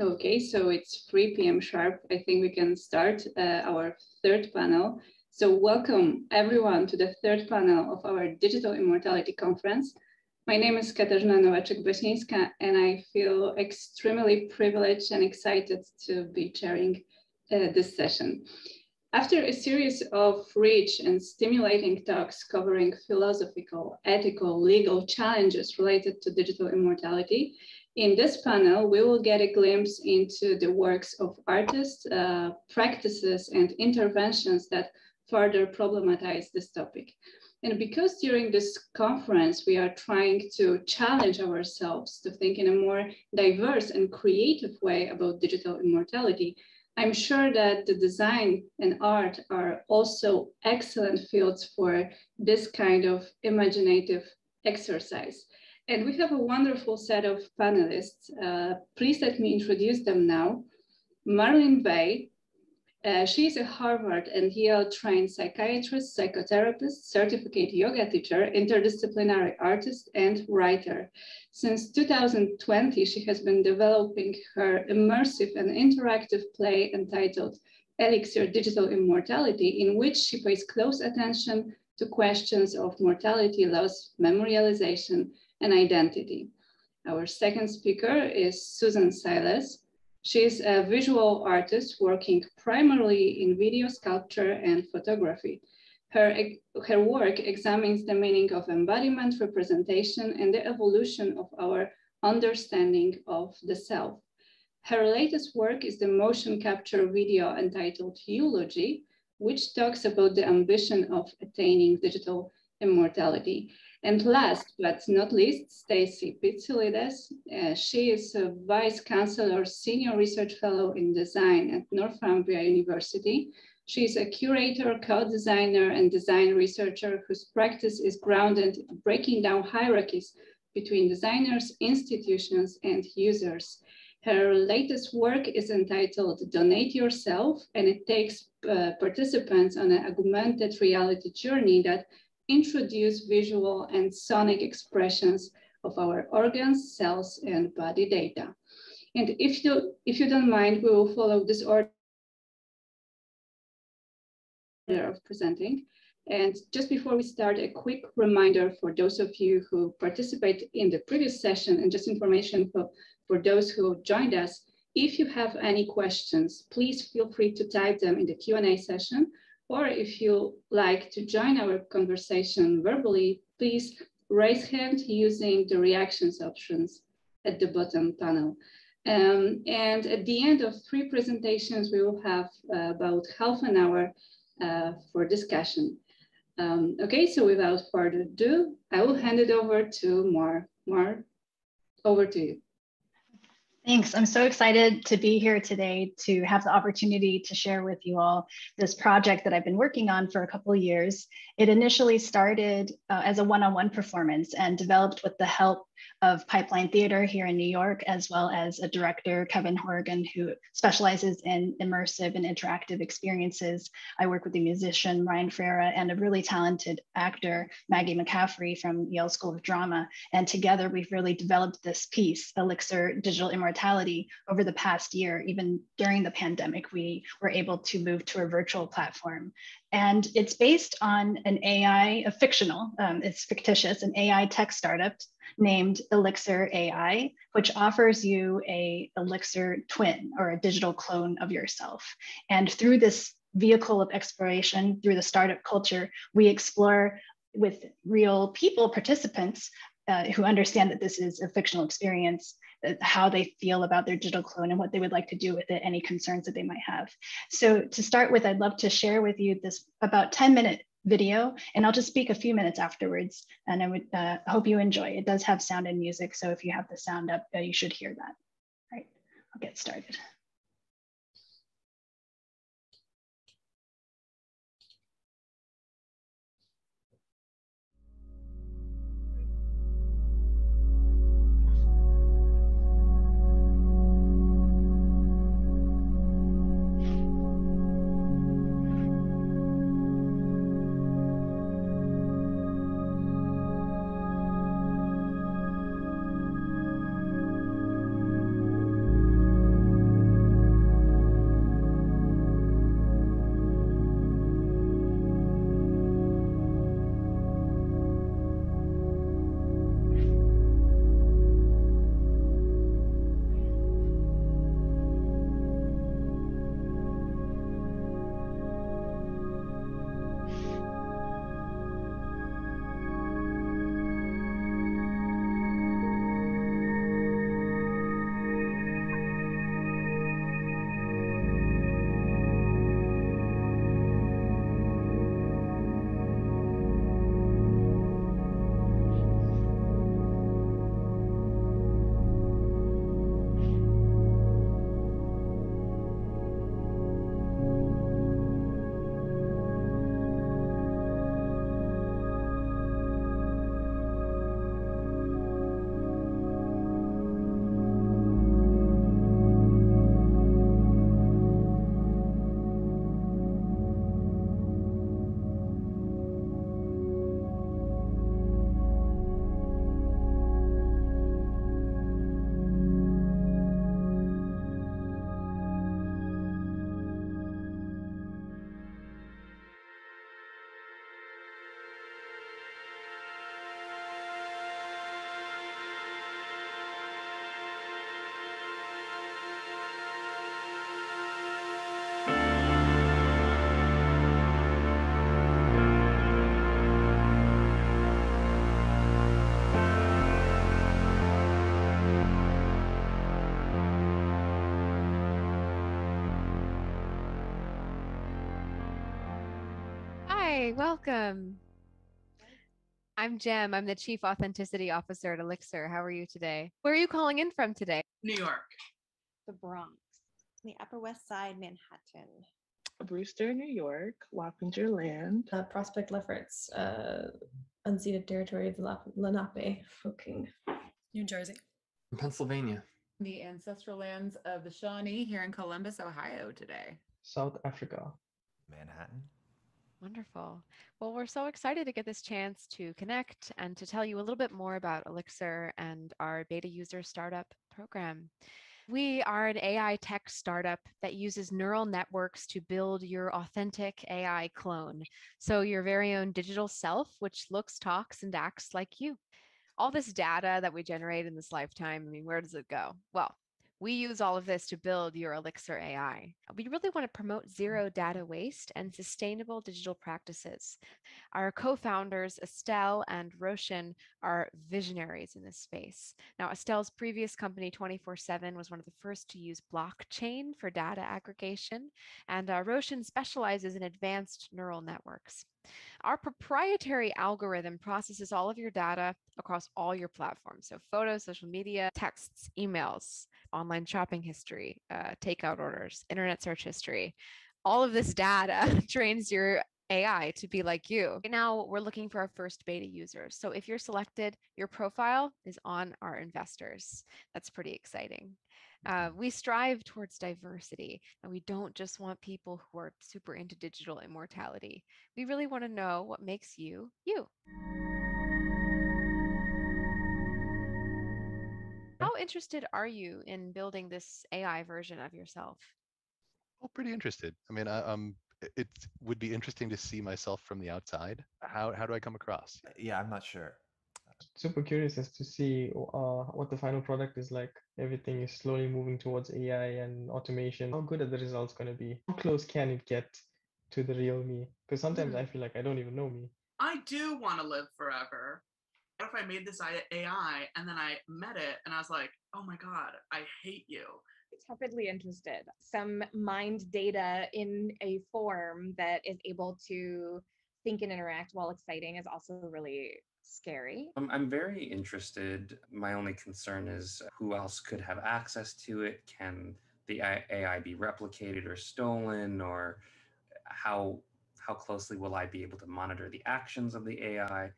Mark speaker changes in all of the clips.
Speaker 1: Okay, so it's 3 p.m. sharp. I think we can start our third panel. So welcome everyone to the third panel of our Digital Immortality Conference. My name is Katarzyna Nowaczyk-Basińska, and I feel extremely privileged and excited to be chairing this session. After a series of rich and stimulating talks covering philosophical, ethical, legal challenges related to digital immortality, in this panel, we will get a glimpse into the works of artists, practices, and interventions that further problematize this topic. And because during this conference, we are trying to challenge ourselves to think in a more diverse and creative way about digital immortality, I'm sure that the design and art are also excellent fields for this kind of imaginative exercise. And we have a wonderful set of panelists. Please let me introduce them now. Hwa Wei, she is a Harvard and Yale trained psychiatrist, psychotherapist, certificate yoga teacher, interdisciplinary artist, and writer. Since 2020, she has been developing her immersive and interactive play entitled Elixir Digital Immortality, in which she pays close attention to questions of mortality, loss, memorialization, and identity. Our second speaker is Susan Silas. She is a visual artist working primarily in video sculpture and photography. Her work examines the meaning of embodiment, representation, and the evolution of our understanding of the self. Her latest work is the motion capture video entitled Eulogy, which talks about the ambition of attaining digital immortality. And last but not least, Stacy Pitsillides. She is a Vice Chancellor, Senior Research Fellow in Design at Northumbria University. She is a curator, co-designer, and design researcher whose practice is grounded in breaking down hierarchies between designers, institutions, and users. Her latest work is entitled Donate Yourself, and it takes participants on an augmented reality journey that introduce visual and sonic expressions of our organs, cells, and body data. And if you don't mind, we will follow this order of presenting. And just before we start, a quick reminder for those of you who participate in the previous session, and just information for those who joined us. If you have any questions, please feel free to type them in the Q&A session. Or if you like to join our conversation verbally, please raise hand using the reactions options at the bottom panel. And at the end of 3 presentations, we will have about half an hour for discussion. Okay, so without further ado, I will hand it over to Mar. Mar, over to you.
Speaker 2: Thanks. I'm so excited to be here today to have the opportunity to share with you all this project that I've been working on for a couple of years. It initially started as a one-on-one performance and developed with the help of Pipeline Theater here in New York, as well as a director, Kevin Horgan, who specializes in immersive and interactive experiences. I work with a musician, Ryan Ferreira, and a really talented actor, Maggie McCaffrey from Yale School of Drama. And together we've really developed this piece, Elixir Digital Immortality, over the past year. Even during the pandemic, we were able to move to a virtual platform. And it's based on an AI, a fictional, it's fictitious, an AI tech startup named Elixir AI, which offers you a Elixir twin or a digital clone of yourself. And through this vehicle of exploration, through the startup culture, we explore with real people, participants who understand that this is a fictional experience, how they feel about their digital clone and what they would like to do with it, any concerns that they might have. So to start with, I'd love to share with you this about 10-minute video, and I'll just speak a few minutes afterwards, and I would hope you enjoy. It does have sound and music, so if you have the sound up, you should hear that. All right, I'll get started.
Speaker 3: Hi, welcome. I'm Jem. I'm the Chief Authenticity Officer at Elixir. How are you today? Where are you calling in from today?
Speaker 4: New York.
Speaker 5: The Bronx.
Speaker 6: The Upper West Side, Manhattan.
Speaker 7: Brewster, New York, Wappinger Land.
Speaker 8: Prospect Lefferts, unceded territory of the Lenape Folk.
Speaker 9: New Jersey.
Speaker 10: Pennsylvania.
Speaker 4: The ancestral lands of the Shawnee here in Columbus, Ohio today.
Speaker 11: South Africa.
Speaker 12: Manhattan.
Speaker 3: Wonderful. Well, we're so excited to get this chance to connect and to tell you a little bit more about Elixir and our beta user startup program. We are an AI tech startup that uses neural networks to build your authentic AI clone. So your very own digital self, which looks, talks, and acts like you. All this data that we generate in this lifetime, I mean, where does it go? Well, we use all of this to build your Elixir AI. We really want to promote zero data waste and sustainable digital practices. Our co-founders, Estelle and Roshan, are visionaries in this space. Now, Estelle's previous company, 24/7, was one of the first to use blockchain for data aggregation, and Roshan specializes in advanced neural networks. Our proprietary algorithm processes all of your data across all your platforms. So photos, social media, texts, emails, online shopping history, takeout orders, internet search history. All of this data trains your AI to be like you. Right now, we're looking for our first beta users. So if you're selected, your profile is on our investors. That's pretty exciting. We strive towards diversity, and we don't just want people who are super into digital immortality. We really want to know what makes you, you. How interested are you in building this AI version of yourself?
Speaker 13: Well, pretty interested. I mean, it would be interesting to see myself from the outside. How do I come across?
Speaker 12: Yeah, I'm not sure.
Speaker 11: Super curious as to see what the final product is like. Everything is slowly moving towards AI and automation. How good are the results going to be? How close can it get to the real me? Because sometimes I feel like I don't even know me.
Speaker 4: I do want to live forever. What if I made this AI and then I met it and I was like, oh my God, I hate you.
Speaker 5: Tepidly interested. Some mind data in a form that is able to think and interact while exciting is also really scary.
Speaker 10: I'm very interested. My only concern is who else could have access to it? Can the AI be replicated or stolen? Or how closely will I be able to monitor the actions of the AI?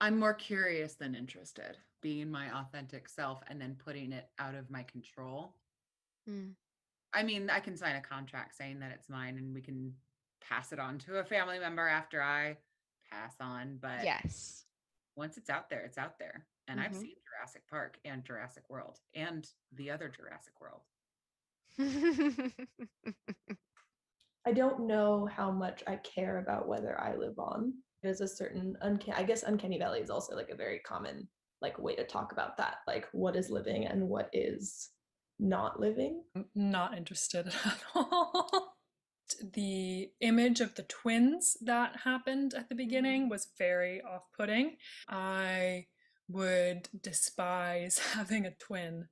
Speaker 4: I'm more curious than interested, being my authentic self and then putting it out of my control. I mean, I can sign a contract saying that it's mine and we can pass it on to a family member after I pass on. But
Speaker 3: yes,
Speaker 4: once it's out there, it's out there. And I've seen Jurassic Park and Jurassic World and the other Jurassic World.
Speaker 8: I don't know how much I care about whether I live on. There's a certain uncanny valley is also like a very common like way to talk about that. Like what is living and what is not living.
Speaker 9: I'm not interested at all. The image of the twins that happened at the beginning was very off-putting. I would despise having a twin.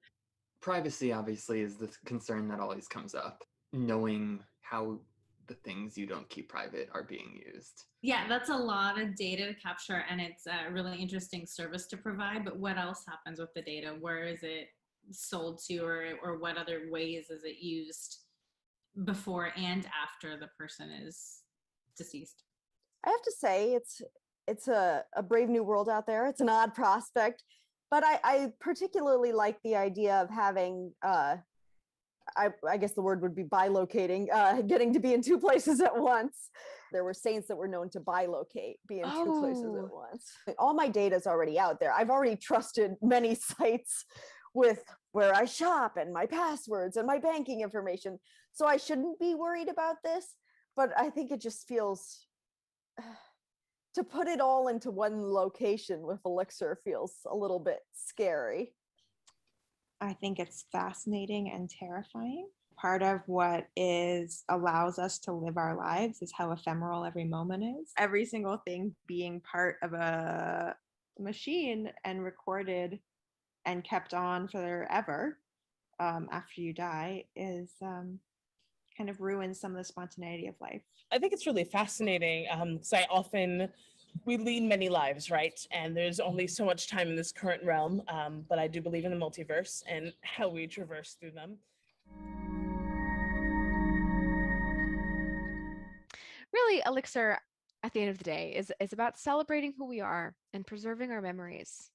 Speaker 14: Privacy obviously is the concern that always comes up. Knowing how the things you don't keep private are being used.
Speaker 15: Yeah, that's a lot of data to capture, and it's a really interesting service to provide, but what else happens with the data? Where is it sold to, or what other ways is it used before and after the person is deceased?
Speaker 6: I have to say it's a brave new world out there. It's an odd prospect, but I particularly like the idea of having I guess the word would be bilocating, getting to be in two places at once. There were saints that were known to bilocate, be in two places at once. All my data is already out there. I've already trusted many sites with where I shop and my passwords and my banking information. So I shouldn't be worried about this, but I think it just feels, to put it all into one location with Elixir feels a little bit scary. I think it's fascinating and terrifying. Part of what allows us to live our lives is how ephemeral every moment is. Every single thing being part of a machine and recorded and kept on forever after you die is
Speaker 16: kind of ruins some of the spontaneity of life?
Speaker 17: I think it's really fascinating. We lead many lives, right? And there's only so much time in this current realm, but I do believe in the multiverse and how we traverse through them.
Speaker 3: Really, Elixir, at the end of the day, is about celebrating who we are and preserving our memories.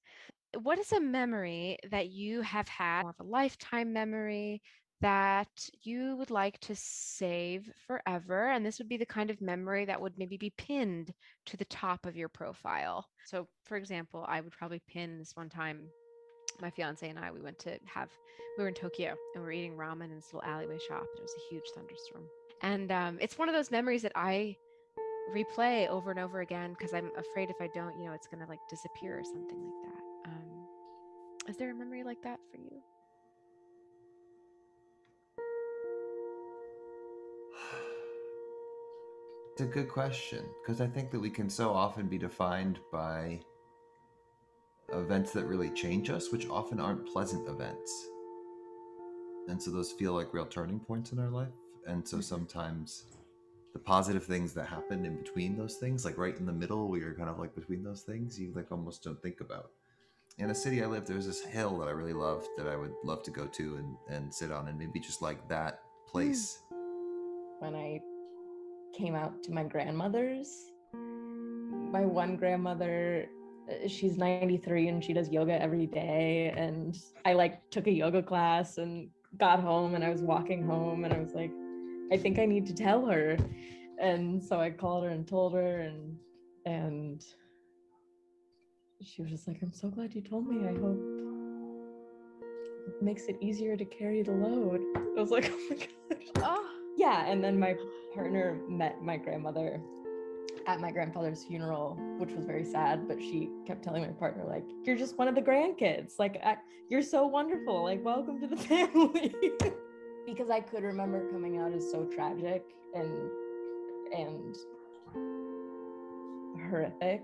Speaker 3: What is a memory that you have had, more of a lifetime memory, that you would like to save forever? And this would be the kind of memory that would maybe be pinned to the top of your profile. So, for example, I would probably pin this one time. My fiance and I, we were in Tokyo and we were eating ramen in this little alleyway shop. It was a huge thunderstorm. And it's one of those memories that I replay over and over again because I'm afraid if I don't, it's going to like disappear or something like that. Is there a memory like that for you?
Speaker 12: It's a good question, because I think that we can so often be defined by events that really change us, which often aren't pleasant events. And so those feel like real turning points in our life. And so sometimes the positive things that happen in between those things, like right in the middle where you're kind of like between those things, you like almost don't think about. In a city I lived, there was this hill that I really loved that I would love to go to and sit on and maybe just like that place.
Speaker 18: When I came out to my grandmother's, my one grandmother, she's 93 and she does yoga every day, and I like took a yoga class and got home and I was walking home and I was like, I think I need to tell her. And so I called her and told her, and she was just like, I'm so glad you told me. I hope it makes it easier to carry the load. I was like, oh my gosh. Oh. Yeah, and then my partner met my grandmother at my grandfather's funeral, which was very sad, but she kept telling my partner, like, you're just one of the grandkids. Like, you're so wonderful. Like, welcome to the family. Because I could remember coming out as so tragic and horrific.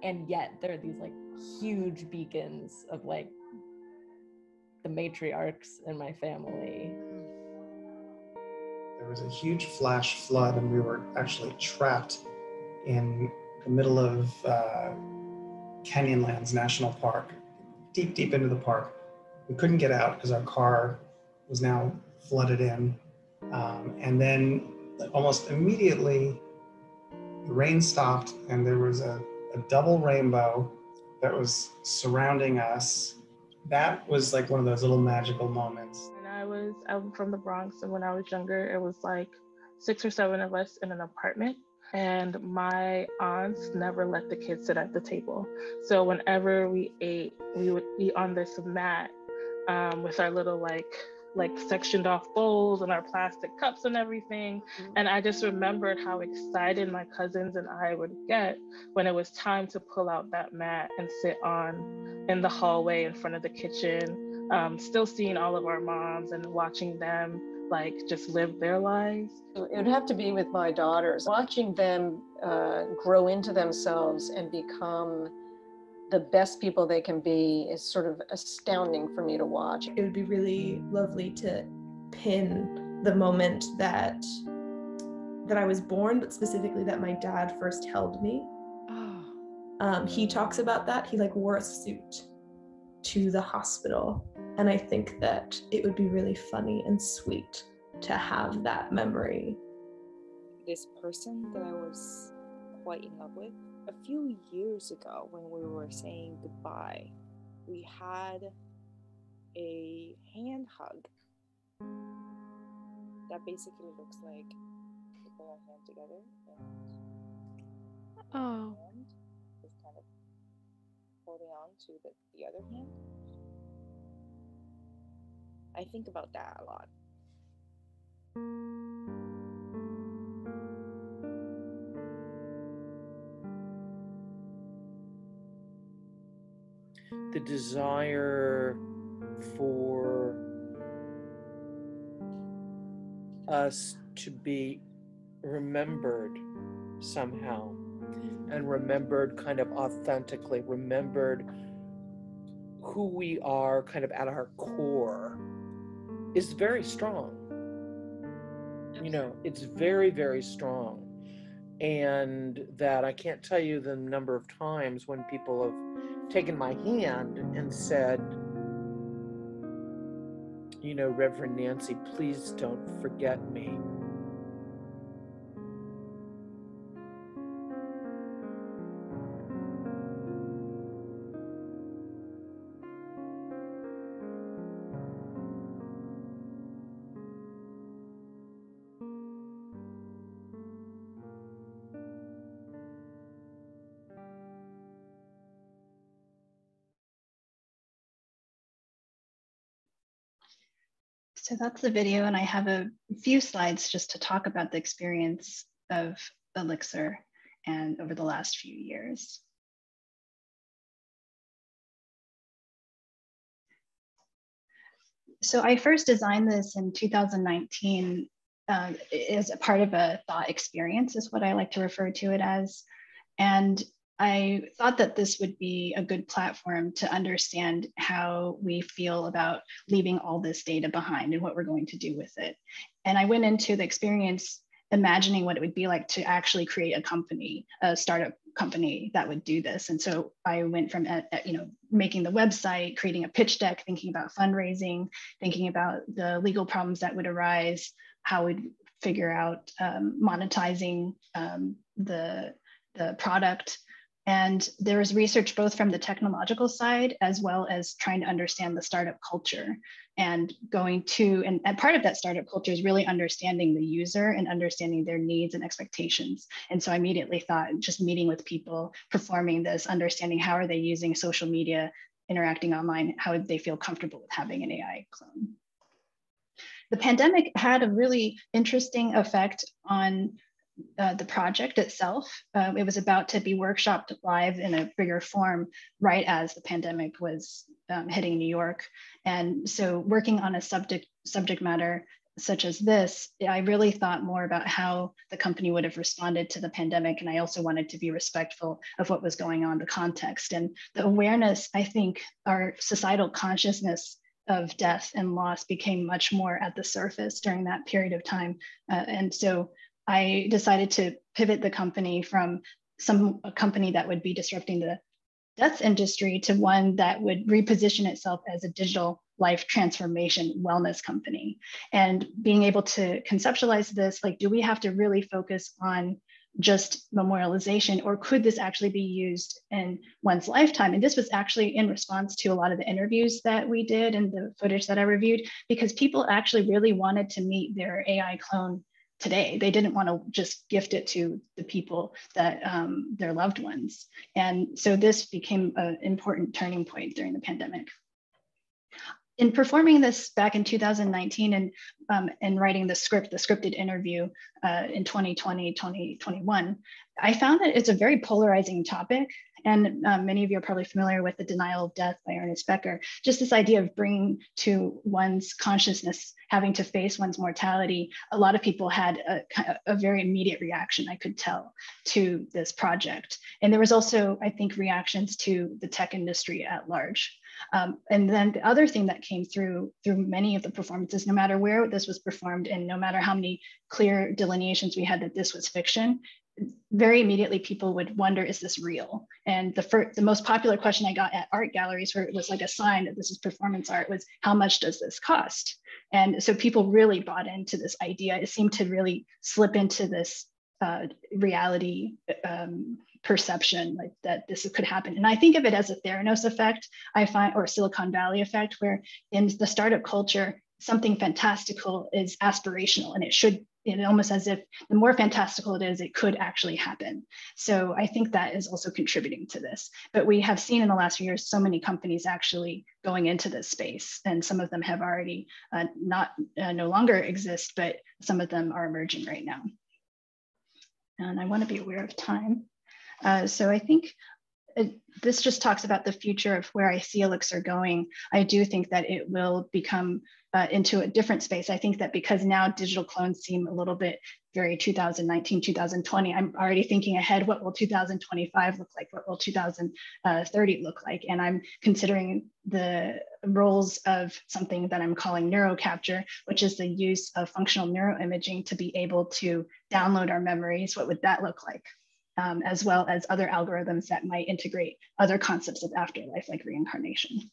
Speaker 18: And yet there are these like huge beacons of like the matriarchs in my family.
Speaker 19: There was a huge flash flood and we were actually trapped in the middle of Canyonlands National Park, deep into the park. We couldn't get out because our car was now flooded in. And then almost immediately the rain stopped and there was a double rainbow that was surrounding us. That was like one of those little magical moments.
Speaker 7: I'm from the Bronx, and when I was younger, it was like 6 or 7 of us in an apartment, and my aunts never let the kids sit at the table. So whenever we ate, we would eat on this mat with our little like sectioned off bowls and our plastic cups and everything. And I just remembered how excited my cousins and I would get when it was time to pull out that mat and sit on in the hallway in front of the kitchen, still seeing all of our moms and watching them like just live their lives.
Speaker 20: It would have to be with my daughters. Watching them grow into themselves and become the best people they can be is sort of astounding for me to watch.
Speaker 8: It would be really lovely to pin the moment that I was born, but specifically that my dad first held me. He talks about that. He like wore a suit to the hospital. And I think that it would be really funny and sweet to have that memory.
Speaker 21: This person that I was quite in love with, a few years ago when we were saying goodbye, we had a hand hug that basically looks like we put our hand together and hand is kind of holding on to the other hand. I think about that a lot.
Speaker 22: The desire for us to be remembered somehow, and remembered kind of authentically, remembered who we are kind of at our core, is very strong. you know, it's very, very strong. And that I can't tell you the number of times when people have taken my hand and said, you know, Reverend Nancy, please don't forget me.
Speaker 1: So that's the video, and I have a few slides just to talk about the experience of Elixir and over the last few years. So I first designed this in 2019 as a part of a thought experience, is what I like to refer to it as. And I thought that this would be a good platform to understand how we feel about leaving all this data behind and what we're going to do with it. And I went into the experience imagining what it would be like to actually create a company, a startup company that would do this. And so I went from making the website, creating a pitch deck, thinking about fundraising, thinking about the legal problems that would arise, how we'd figure out monetizing the product. And there was research both from the technological side as well as trying to understand the startup culture and and part of that startup culture is really understanding the user and understanding their needs and expectations. And so I immediately thought just meeting with people, performing this, understanding how are they using social media, interacting online, how would they feel comfortable with having an AI clone. The pandemic had a really interesting effect on the project itself. It was about to be workshopped live in a bigger form right as the pandemic was hitting New York. And so working on a subject matter such as this, I really thought more about how the company would have responded to the pandemic. And I also wanted to be respectful of what was going on, the context and the awareness. I think our societal consciousness of death and loss became much more at the surface during that period of time. And so I decided to pivot the company from a company that would be disrupting the death industry to one that would reposition itself as a digital life transformation wellness company. And being able to conceptualize this, like, do we have to really focus on just memorialization, or could this actually be used in one's lifetime? And this was actually in response to a lot of the interviews that we did and the footage that I reviewed, because people actually really wanted to meet their AI clone today. They didn't want to just gift it to the people that their loved ones. And so this became an important turning point during the pandemic. In performing this back in 2019 and writing the scripted interview in 2020, 2021, I found that it's a very polarizing topic. And many of you are probably familiar with The Denial of Death by Ernest Becker. Just this idea of bringing to one's consciousness, having to face one's mortality. A lot of people had a very immediate reaction, I could tell, to this project. And there was also, I think, reactions to the tech industry at large. And then the other thing that came through many of the performances, no matter where this was performed and no matter how many clear delineations we had that this was fiction, very immediately people would wonder, is this real? And the most popular question I got at art galleries, where it was like a sign that this is performance art, was, how much does this cost? And so people really bought into this idea. It seemed to really slip into this reality perception, like that this could happen. And I think of it as a Theranos effect, or Silicon Valley effect, where in the startup culture, something fantastical is aspirational, and it almost as if the more fantastical it is, it could actually happen. So I think that is also contributing to this. But we have seen in the last few years so many companies actually going into this space, and some of them have already no longer exist, but some of them are emerging right now. And I want to be aware of time. So I think this just talks about the future of where I see Elixir going. I do think that it will become into a different space. I think that because now digital clones seem a little bit very 2019, 2020, I'm already thinking ahead, what will 2025 look like? What will 2030 look like? And I'm considering the roles of something that I'm calling Neuro Capture, which is the use of functional neuroimaging to be able to download our memories. What would that look like? As well as other algorithms that might integrate other concepts of afterlife, like reincarnation.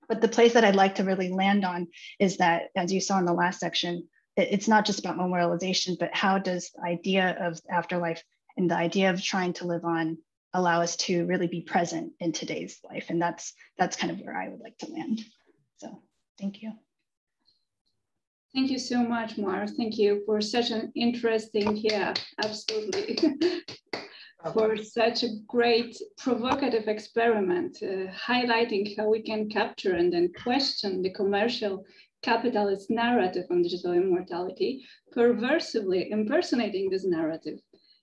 Speaker 1: But the place that I'd like to really land on is that, as you saw in the last section, it's not just about memorialization, but how does the idea of afterlife and the idea of trying to live on allow us to really be present in today's life? And that's kind of where I would like to land. So thank you.
Speaker 2: Thank you so much, Mar. Thank you for such an interesting, yeah, absolutely. For such a great provocative experiment, highlighting how we can capture and then question the commercial capitalist narrative on digital immortality, perversively impersonating this narrative.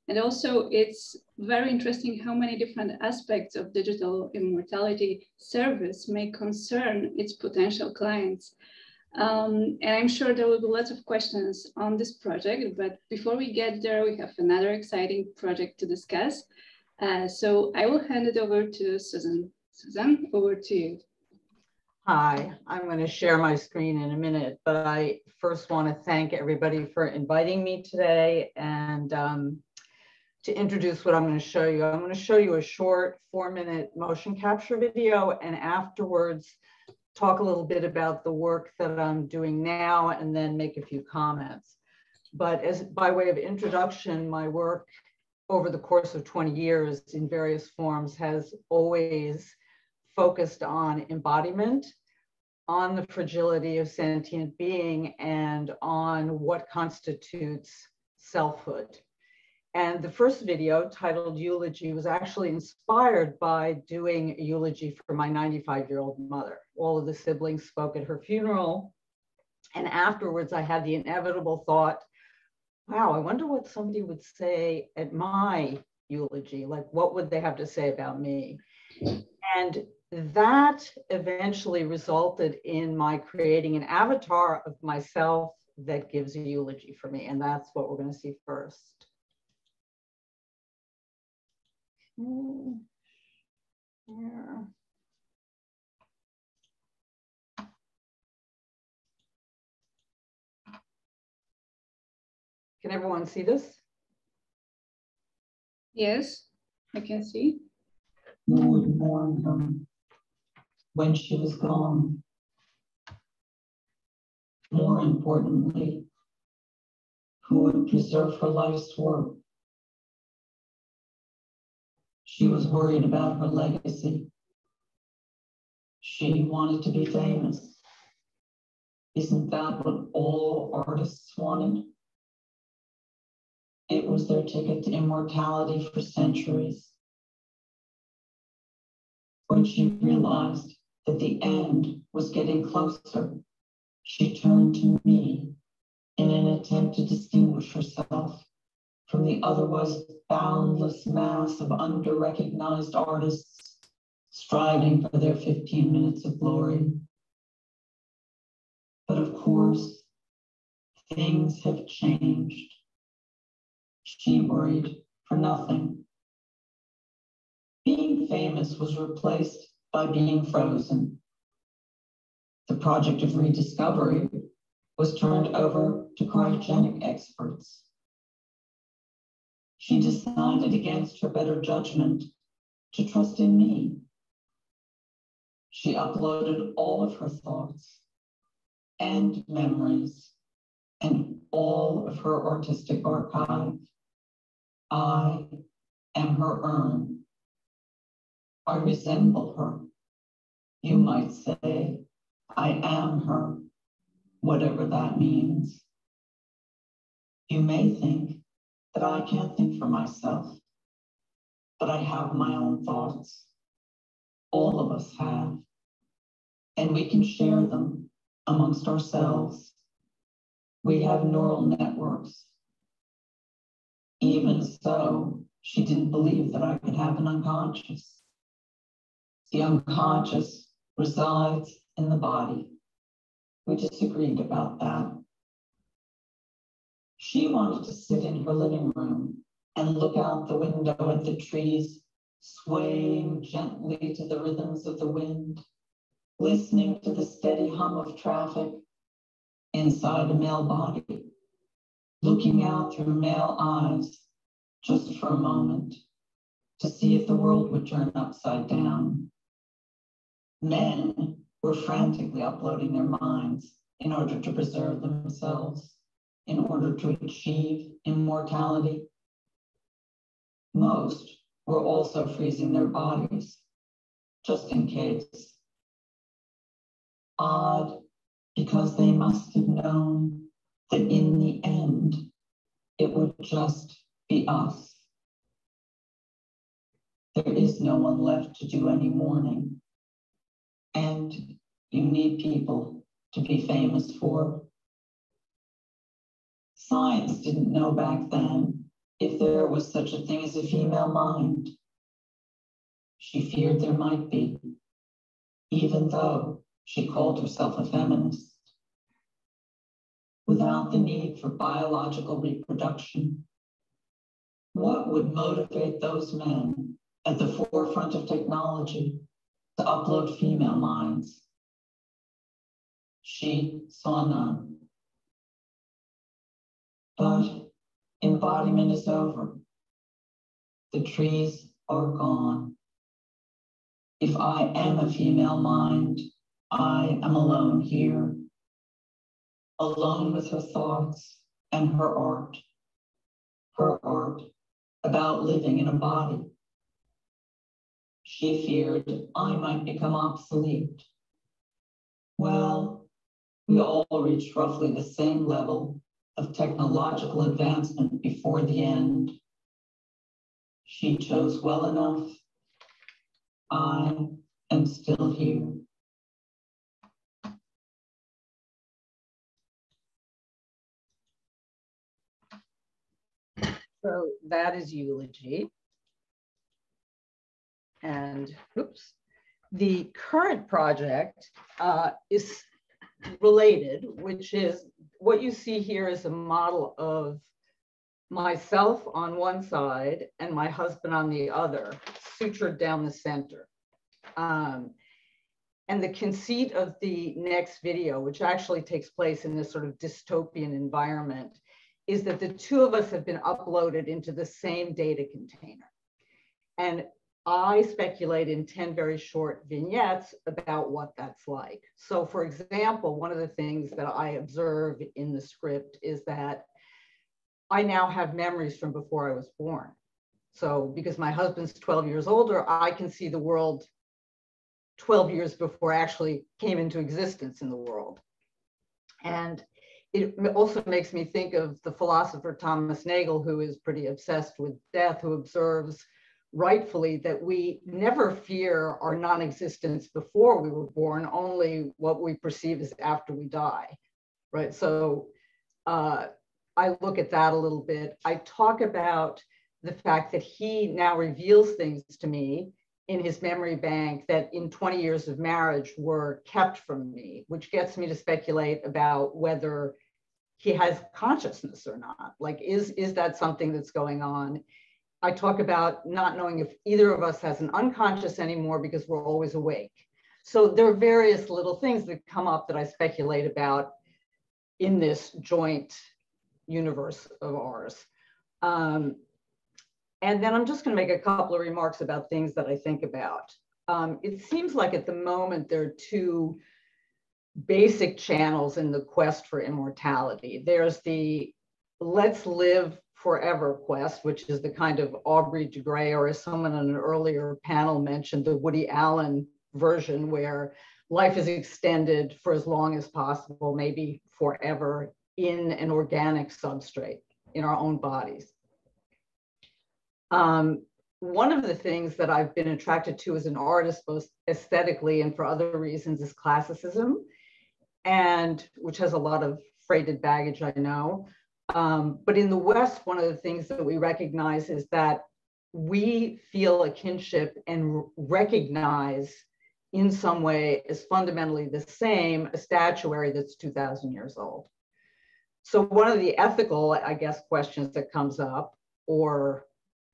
Speaker 2: And also it's very interesting how many different aspects of digital immortality service may concern its potential clients. And I'm sure there will be lots of questions on this project, but before we get there, we have another exciting project to discuss. So I will hand it over to Susan. Susan, over to you.
Speaker 13: Hi, I'm going to share my screen in a minute, but I first want to thank everybody for inviting me today and to introduce what I'm going to show you. I'm going to show you a short 4-minute motion capture video, and afterwards talk a little bit about the work that I'm doing now and then make a few comments. But as by way of introduction, my work over the course of 20 years in various forms has always focused on embodiment, on the fragility of sentient being, and on what constitutes selfhood. And the first video, titled Eulogy, was actually inspired by doing a eulogy for my 95-year-old mother. All of the siblings spoke at her funeral. And afterwards, I had the inevitable thought, wow, I wonder what somebody would say at my eulogy. Like, what would they have to say about me? And that eventually resulted in my creating an avatar of myself that gives a eulogy for me. And that's what we're going to see first. Yeah. Can everyone see this?
Speaker 2: Yes, I can see.
Speaker 23: Who would mourn her when she was gone? More importantly, who would preserve her life's work? She was worried about her legacy. She wanted to be famous. Isn't that what all artists wanted? It was their ticket to immortality for centuries. When she realized that the end was getting closer, she turned to me in an attempt to distinguish herself from the otherwise boundless mass of under-recognized artists striving for their 15 minutes of glory. But of course, things have changed. She worried for nothing. Being famous was replaced by being frozen. The project of rediscovery was turned over to cryogenic experts. She decided against her better judgment to trust in me. She uploaded all of her thoughts and memories and all of her artistic archive. I am her urn. I resemble her. You might say, I am her, whatever that means. You may think that I can't think for myself, but I have my own thoughts. All of us have, and we can share them amongst ourselves. We have neural networks. Even so, she didn't believe that I could have an unconscious. The unconscious resides in the body. We disagreed about that. She wanted to sit in her living room and look out the window at the trees, swaying gently to the rhythms of the wind, listening to the steady hum of traffic inside a male body, looking out through male eyes just for a moment to see if the world would turn upside down. Men were frantically uploading their minds in order to preserve themselves, in order to achieve immortality. Most were also freezing their bodies, just in case. Odd, because they must have known that in the end, it would just be us. There is no one left to do any mourning. And you need people to be famous for. Science didn't know back then if there was such a thing as a female mind. She feared there might be, even though she called herself a feminist. Without the need for biological reproduction, what would motivate those men at the forefront of technology to upload female minds? She saw none. But embodiment is over. The trees are gone. If I am a female mind, I am alone here, alone with her thoughts and her art about living in a body. She feared I might become obsolete. Well, we all reached roughly the same level of technological advancement before the end. She chose well enough. I am still here.
Speaker 13: So that is Eulogy. And oops, the current project is related, which is what you see here is a model of myself on one side and my husband on the other, sutured down the center. And the conceit of the next video, which actually takes place in this sort of dystopian environment, is that the two of us have been uploaded into the same data container. And I speculate in 10 very short vignettes about what that's like. So for example, one of the things that I observe in the script is that I now have memories from before I was born. So because my husband's 12 years older, I can see the world 12 years before I actually came into existence in the world. And it also makes me think of the philosopher Thomas Nagel, who is pretty obsessed with death, who observes rightfully that we never fear our non-existence before we were born, only what we perceive as after we die, right? So I look at that a little bit. I talk about the fact that he now reveals things to me in his memory bank that in 20 years of marriage were kept from me, which gets me to speculate about whether he has consciousness or not. Like, is that something that's going on? I talk about not knowing if either of us has an unconscious anymore because we're always awake. So there are various little things that come up that I speculate about in this joint universe of ours. And then I'm just going to make a couple of remarks about things that I think about. It seems like at the moment there are two basic channels in the quest for immortality. There's the let's live forever quest, which is the kind of Aubrey de Grey, or as someone on an earlier panel mentioned, the Woody Allen version, where life is extended for as long as possible, maybe forever, in an organic substrate in our own bodies. One of the things that I've been attracted to as an artist, both aesthetically and for other reasons, is classicism, and which has a lot of freighted baggage, I know. But in the West, one of the things that we recognize is that we feel a kinship and recognize in some way is fundamentally the same, a statuary that's 2,000 years old. So one of the ethical, I guess, questions that comes up, or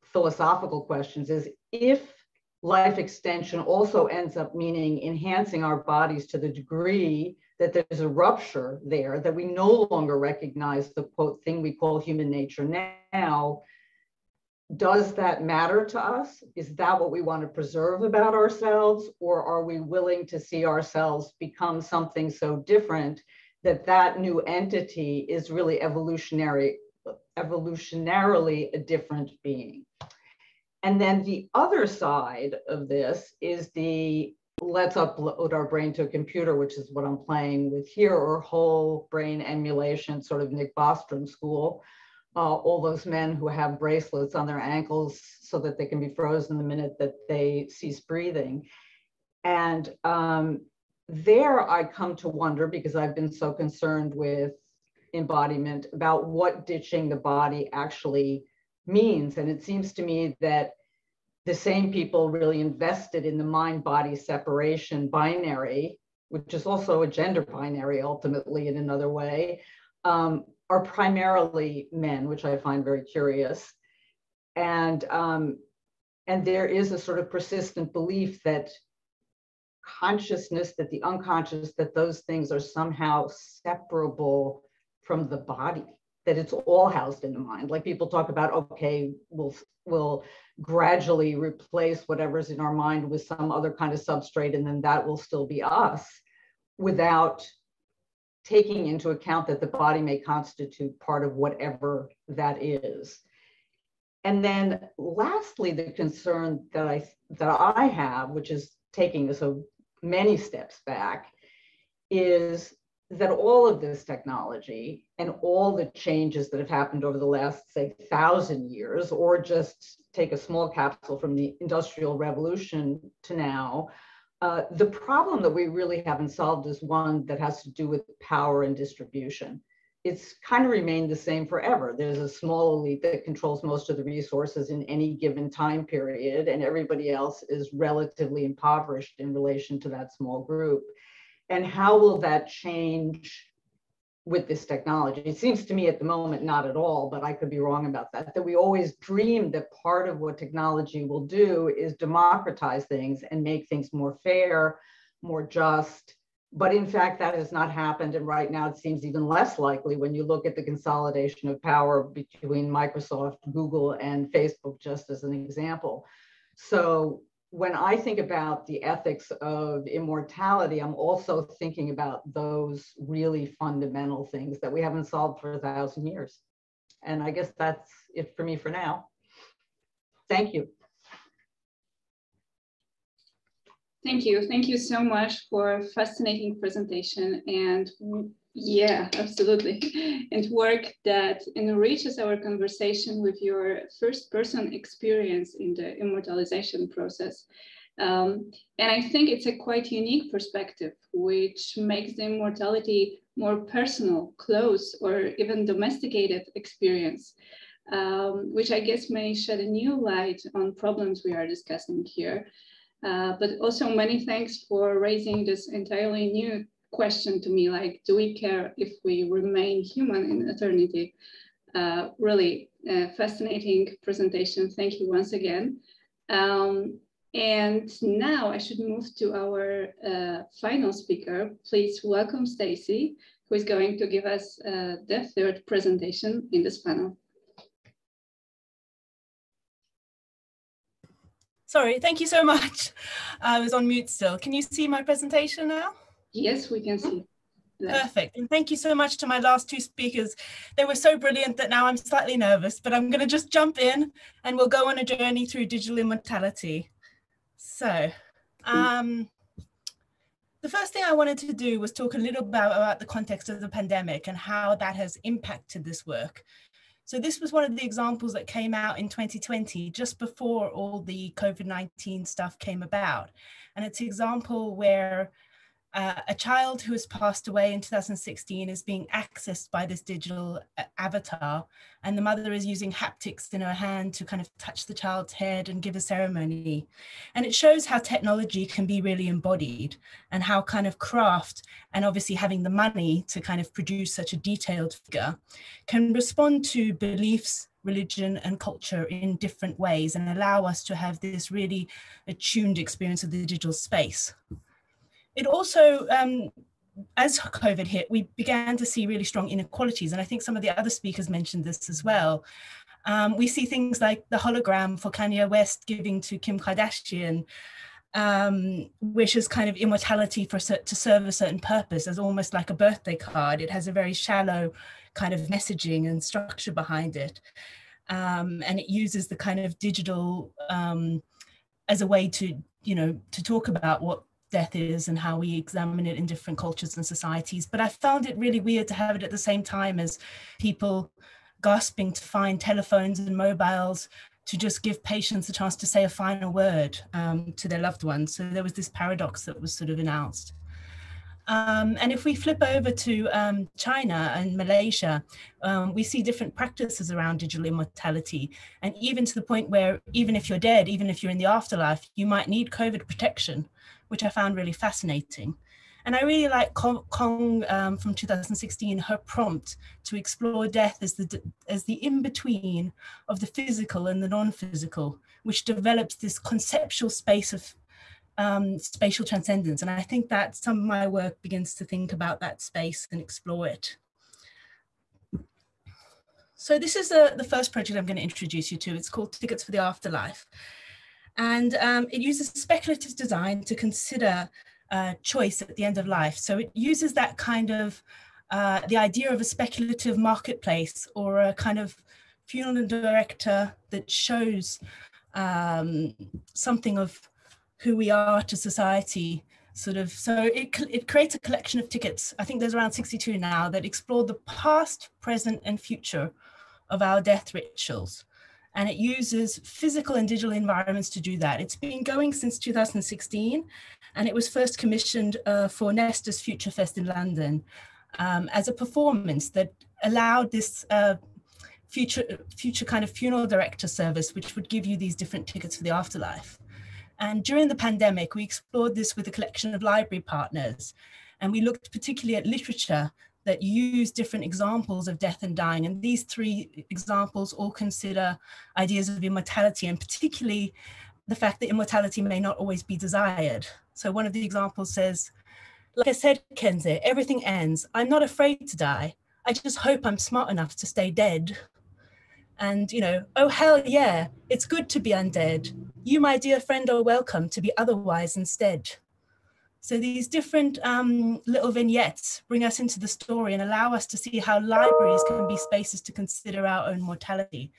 Speaker 13: philosophical questions, is if life extension also ends up meaning enhancing our bodies to the degree that there's a rupture there, that we no longer recognize the quote thing we call human nature now, does that matter to us? Is that what we want to preserve about ourselves? Or are we willing to see ourselves become something so different that that new entity is really evolutionarily a different being? And then the other side of this is the let's upload our brain to a computer, which is what I'm playing with here, or whole brain emulation, sort of Nick Bostrom school. All those men who have bracelets on their ankles so that they can be frozen the minute that they cease breathing. And there I come to wonder, because I've been so concerned with embodiment, about what ditching the body actually means. And it seems to me that the same people really invested in the mind-body separation binary, which is also a gender binary ultimately in another way, are primarily men, which I find very curious. And there is a sort of persistent belief that consciousness, that the unconscious, that those things are somehow separable from the body, that it's all housed in the mind. Like people talk about, okay, we'll gradually replace whatever's in our mind with some other kind of substrate, and then that will still be us, without taking into account that the body may constitute part of whatever that is. And then lastly, the concern that I have, which is taking so many steps back, is that all of this technology and all the changes that have happened over the last, say, 1,000 years, or just take a small capsule from the Industrial Revolution to now, the problem that we really haven't solved is one that has to do with power and distribution. It's kind of remained the same forever. There's a small elite that controls most of the resources in any given time period, and everybody else is relatively impoverished in relation to that small group. And how will that change with this technology? It seems to me at the moment, not at all, but I could be wrong about that, that we always dream that part of what technology will do is democratize things and make things more fair, more just. But in fact, that has not happened. And right now it seems even less likely when you look at the consolidation of power between Microsoft, Google, and Facebook, just as an example. So when I think about the ethics of immortality, I'm also thinking about those really fundamental things that we haven't solved for 1,000 years. And I guess that's it for me for now. Thank you.
Speaker 2: Thank you. Thank you so much for a fascinating presentation. And yeah, absolutely. And work that enriches our conversation with your first-person experience in the immortalization process. And I think it's a quite unique perspective, which makes the immortality more personal, close, or even domesticated experience, which I guess may shed a new light on problems we are discussing here. But also many thanks for raising this entirely new question to me, like, do we care if we remain human in eternity? Really fascinating presentation. Thank you once again. And now I should move to our final speaker. Please welcome Stacy, who is going to give us the third presentation in this panel.
Speaker 5: Sorry, thank you so much. I was on mute still. Can you see my presentation now?
Speaker 2: Yes, we can see.
Speaker 5: Perfect. And thank you so much to my last two speakers. They were so brilliant that now I'm slightly nervous, but I'm going to just jump in and we'll go on a journey through digital immortality. So the first thing I wanted to do was talk a little about the context of the pandemic and how that has impacted this work. So this was one of the examples that came out in 2020, just before all the COVID-19 stuff came about. And it's an example where a child who has passed away in 2016 is being accessed by this digital avatar, and the mother is using haptics in her hand to kind of touch the child's head and give a ceremony. And it shows how technology can be really embodied, and how kind of craft, and obviously having the money to kind of produce such a detailed figure, can respond to beliefs, religion and culture in different ways and allow us to have this really attuned experience of the digital space. It also, as COVID hit, we began to see really strong inequalities. And I think some of the other speakers mentioned this as well. We see things like the hologram for Kanye West giving to Kim Kardashian, which is kind of immortality to serve a certain purpose, as almost like a birthday card. It has a very shallow kind of messaging and structure behind it. And it uses the kind of digital as a way to, to talk about what death is and how we examine it in different cultures and societies. But I found it really weird to have it at the same time as people gasping to find telephones and mobiles to just give patients a chance to say a final word to their loved ones. So there was this paradox that was sort of announced. And if we flip over to China and Malaysia, we see different practices around digital immortality. And even to the point where even if you're dead, even if you're in the afterlife, you might need COVID protection, which I found really fascinating. And I really like Kong from 2016, her prompt to explore death as the in-between of the physical and the non-physical, which develops this conceptual space of spatial transcendence. And I think that some of my work begins to think about that space and explore it. So this is the first project I'm going to introduce you to. It's called Tickets for the Afterlife. And it uses speculative design to consider choice at the end of life. So it uses that kind of, the idea of a speculative marketplace or a kind of funeral director that shows something of who we are to society, sort of. So it creates a collection of tickets. I think there's around 62 now that explore the past, present and future of our death rituals. And it uses physical and digital environments to do that. It's been going since 2016, and it was first commissioned for Nesta's Future Fest in London as a performance that allowed this future kind of funeral director service, which would give you these different tickets for the afterlife. And during the pandemic, we explored this with a collection of library partners, and we looked particularly at literature that use different examples of death and dying. And these three examples all consider ideas of immortality, and particularly the fact that immortality may not always be desired. So one of the examples says, like I said, Kenzie, everything ends. I'm not afraid to die. I just hope I'm smart enough to stay dead. And, oh, hell yeah, it's good to be undead. You, my dear friend, are welcome to be otherwise instead. So these different little vignettes bring us into the story and allow us to see how libraries can be spaces to consider our own mortality.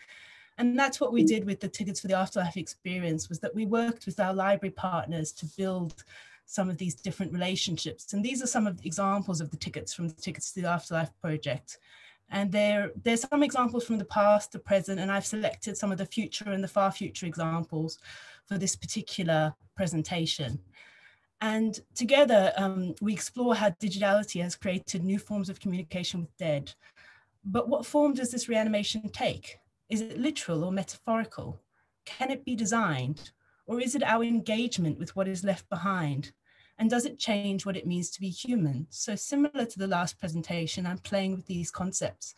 Speaker 5: And that's what we did with the Tickets for the Afterlife experience, was that we worked with our library partners to build some of these different relationships. And these are some of the examples of the tickets from the Tickets to the Afterlife project. And there's some examples from the past, the present, and I've selected some of the future and the far future examples for this particular presentation. And together, we explore how digitality has created new forms of communication with dead. But what form does this reanimation take? Is it literal or metaphorical? Can it be designed? Or is it our engagement with what is left behind? And does it change what it means to be human? So similar to the last presentation, I'm playing with these concepts.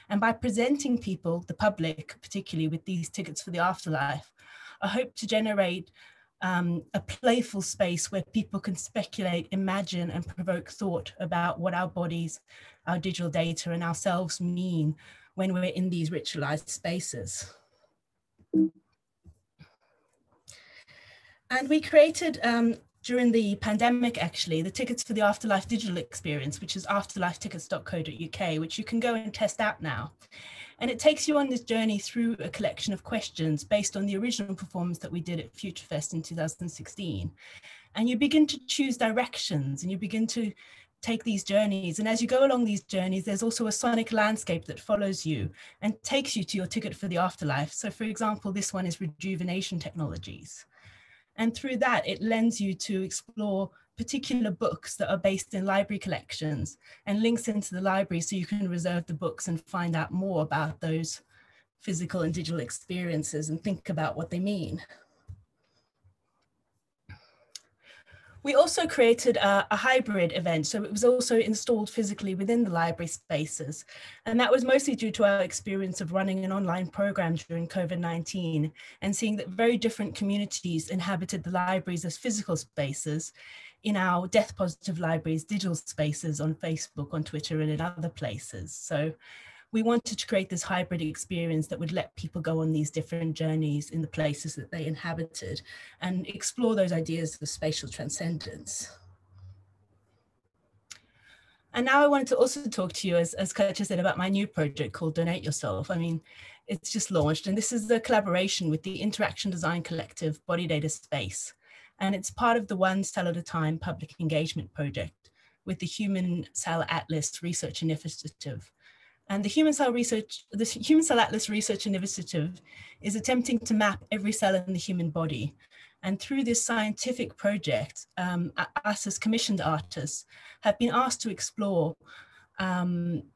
Speaker 5: And by presenting people, the public, particularly with these tickets for the afterlife, I hope to generate a playful space where people can speculate, imagine, and provoke thought about what our bodies, our digital data, and ourselves mean when we're in these ritualized spaces. And we created, during the pandemic, actually, the Tickets for the Afterlife digital experience, which is afterlifetickets.co.uk, which you can go and test out now. And it takes you on this journey through a collection of questions based on the original performance that we did at Future Fest in 2016. And you begin to choose directions and you begin to take these journeys. And as you go along these journeys, there's also a sonic landscape that follows you and takes you to your ticket for the afterlife. So for example, this one is rejuvenation technologies. And through that, it lends you to explore particular books that are based in library collections and links into the library so you can reserve the books and find out more about those physical and digital experiences and think about what they mean. We also created a hybrid event, so it was also installed physically within the library spaces. And that was mostly due to our experience of running an online program during COVID-19 and seeing that very different communities inhabited the libraries as physical spaces in our death positive libraries, digital spaces on Facebook, on Twitter, and in other places. So we wanted to create this hybrid experience that would let people go on these different journeys in the places that they inhabited and explore those ideas of spatial transcendence. And now I wanted to also talk to you, as Katja said, about my new project called Donate Yourself. I mean, it's just launched, and this is the collaboration with the Interaction Design Collective Body Data Space. And it's part of the One Cell at a Time public engagement project with the Human Cell Atlas Research Initiative. And the Human Cell Atlas Research Initiative is attempting to map every cell in the human body. And through this scientific project, us as commissioned artists have been asked to explore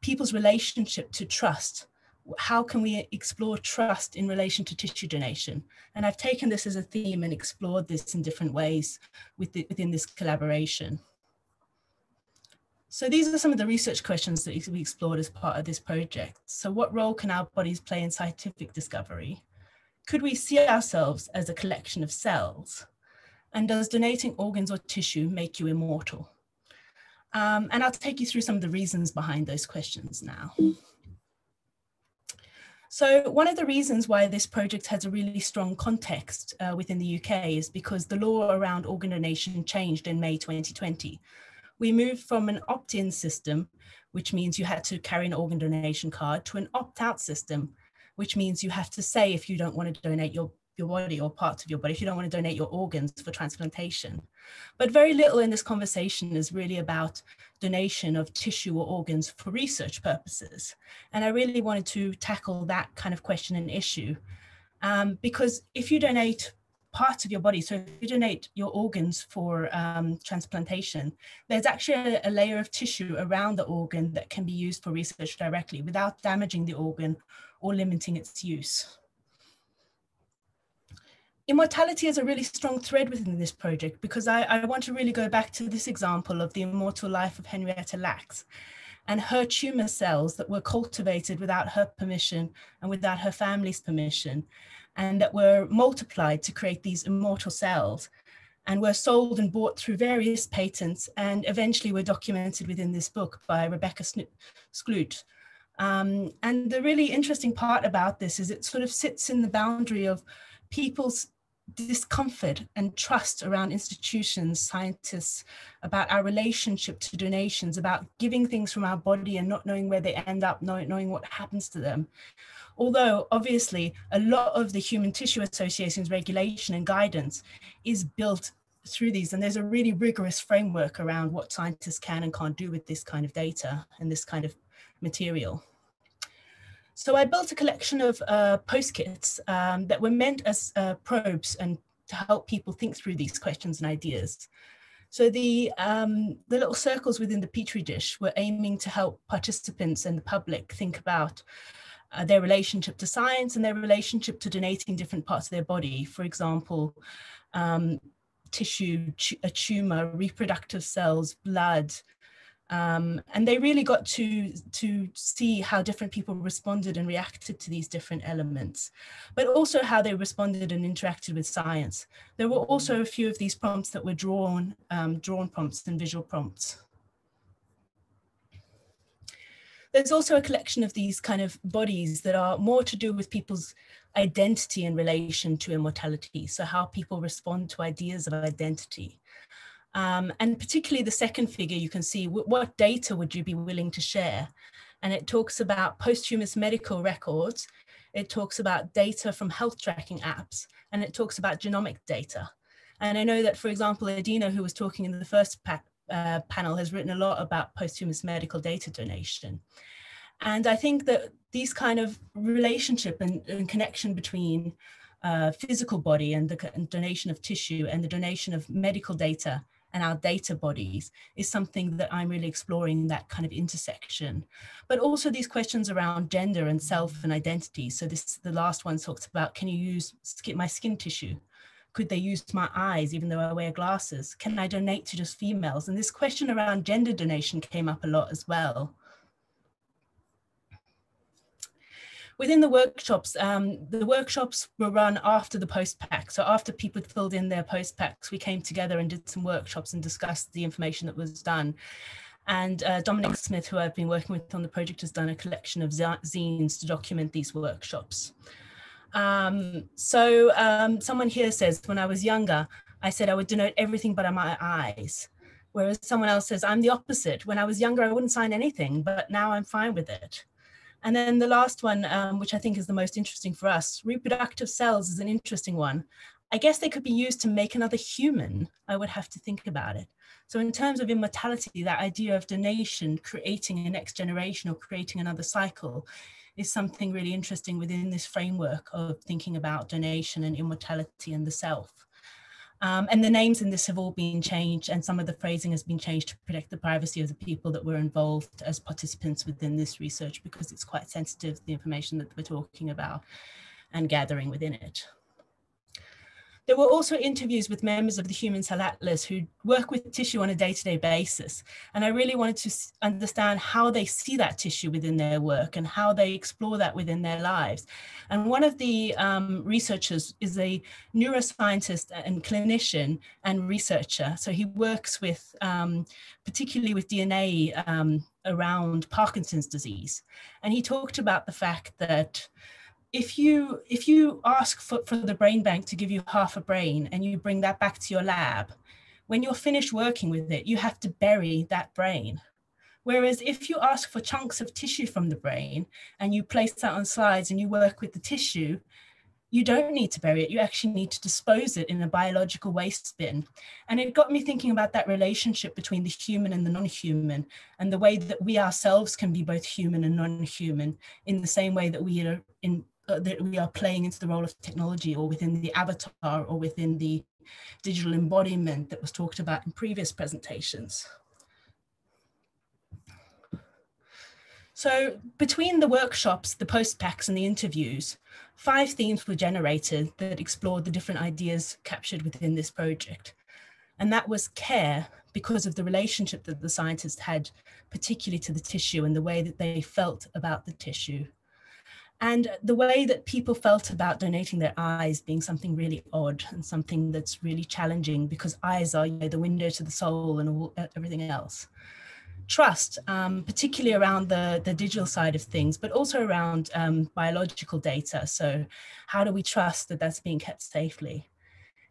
Speaker 5: people's relationship to trust. How can we explore trust in relation to tissue donation? And I've taken this as a theme and explored this in different ways within this collaboration. So these are some of the research questions that we explored as part of this project. So what role can our bodies play in scientific discovery? Could we see ourselves as a collection of cells? And does donating organs or tissue make you immortal? And I'll take you through some of the reasons behind those questions now. So one of the reasons why this project has a really strong context within the UK is because the law around organ donation changed in May 2020. We moved from an opt-in system, which means you had to carry an organ donation card, to an opt-out system, which means you have to say if you don't want to donate your body or parts of your body, if you don't want to donate your organs for transplantation. But very little in this conversation is really about donation of tissue or organs for research purposes. And I really wanted to tackle that kind of question and issue, because if you donate parts of your body, so if you donate your organs for transplantation, there's actually a layer of tissue around the organ that can be used for research directly without damaging the organ or limiting its use. Immortality is a really strong thread within this project because I want to really go back to this example of the immortal life of Henrietta Lacks and her tumor cells that were cultivated without her permission and without her family's permission, and that were multiplied to create these immortal cells and were sold and bought through various patents and eventually were documented within this book by Rebecca Skloot. And the really interesting part about this is it sort of sits in the boundary of people's discomfort and trust around institutions, scientists, about our relationship to donations, about giving things from our body and not knowing where they end up, not knowing what happens to them. Although obviously a lot of the Human Tissue Association's regulation and guidance is built through these, and there's a really rigorous framework around what scientists can and can't do with this kind of data and this kind of material. So I built a collection of post kits that were meant as probes and to help people think through these questions and ideas. So the little circles within the Petri dish were aiming to help participants and the public think about their relationship to science and their relationship to donating different parts of their body. For example, tissue, a tumor, reproductive cells, blood. And they really got to see how different people responded and reacted to these different elements, but also how they responded and interacted with science. There were also a few of these prompts that were drawn prompts and visual prompts. There's also a collection of these kind of bodies that are more to do with people's identity in relation to immortality. So how people respond to ideas of identity. And particularly the second figure, you can see what data would you be willing to share? And it talks about posthumous medical records. It talks about data from health tracking apps, and it talks about genomic data. And I know that, for example, Adina, who was talking in the first panel, has written a lot about posthumous medical data donation. And I think that these kind of relationship and connection between physical body and the donation of tissue and the donation of medical data and our data bodies is something that I'm really exploring, that kind of intersection. But also these questions around gender and self and identity. So the last one talks about, can you use my skin tissue? Could they use my eyes even though I wear glasses? Can I donate to just females? And this question around gender donation came up a lot as well. Within the workshops were run after the post-pack. So after people had filled in their post-packs, we came together and did some workshops and discussed the information that was done. And Dominic Smith, who I've been working with on the project, has done a collection of zines to document these workshops. Someone here says, when I was younger, I said I would donate everything but my eyes. Whereas someone else says, I'm the opposite. When I was younger, I wouldn't sign anything, but now I'm fine with it. And then the last one, which I think is the most interesting for us, reproductive cells is an interesting one. I guess they could be used to make another human. I would have to think about it. So in terms of immortality, that idea of donation, creating a next generation or creating another cycle is something really interesting within this framework of thinking about donation and immortality and the self. And the names in this have all been changed, and some of the phrasing has been changed to protect the privacy of the people that were involved as participants within this research, because it's quite sensitive, the information that we're talking about and gathering within it. There were also interviews with members of the Human Cell Atlas who work with tissue on a day-to-day basis. And I really wanted to understand how they see that tissue within their work and how they explore that within their lives. And one of the researchers is a neuroscientist and clinician and researcher. So he works with, particularly with DNA around Parkinson's disease. And he talked about the fact that if you ask for the brain bank to give you half a brain and you bring that back to your lab, when you're finished working with it, you have to bury that brain. Whereas if you ask for chunks of tissue from the brain and you place that on slides and you work with the tissue, you don't need to bury it. You actually need to dispose it in a biological waste bin. And it got me thinking about that relationship between the human and the non-human, and the way that we ourselves can be both human and non-human in the same way that we are playing into the role of technology, or within the avatar, or within the digital embodiment that was talked about in previous presentations. So between the workshops, the post-packs and the interviews, 5 themes were generated that explored the different ideas captured within this project. And that was care, because of the relationship that the scientists had, particularly to the tissue and the way that they felt about the tissue. And the way that people felt about donating their eyes being something really odd and something that's really challenging, because eyes are, you know, the window to the soul and everything else. Trust, particularly around the digital side of things, but also around biological data. So how do we trust that that's being kept safely?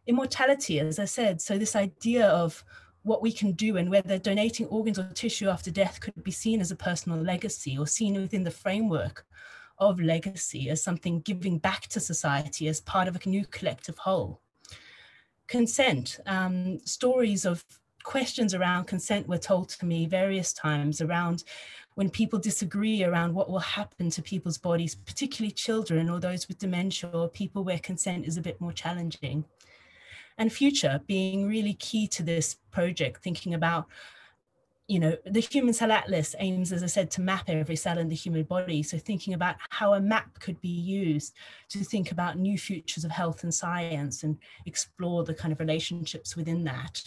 Speaker 5: Immortality, as I said, so this idea of what we can do and whether donating organs or tissue after death could be seen as a personal legacy, or seen within the framework of legacy as something giving back to society as part of a new collective whole. Consent, stories of questions around consent were told to me various times, around when people disagree around what will happen to people's bodies, particularly children or those with dementia, or people where consent is a bit more challenging. And future being really key to this project, thinking about, you know, the Human Cell Atlas aims, as I said, to map every cell in the human body. So thinking about how a map could be used to think about new futures of health and science and explore the kind of relationships within that.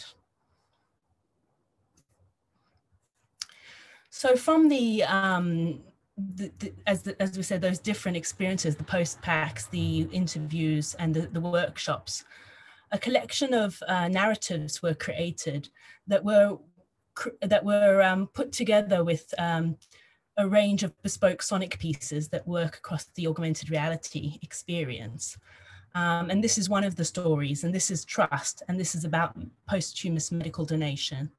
Speaker 5: So from as we said, those different experiences, the post-packs, the interviews, and the workshops, a collection of narratives were created that were put together with a range of bespoke sonic pieces that work across the augmented reality experience. And this is one of the stories, and this is Trust, and this is about posthumous medical donation.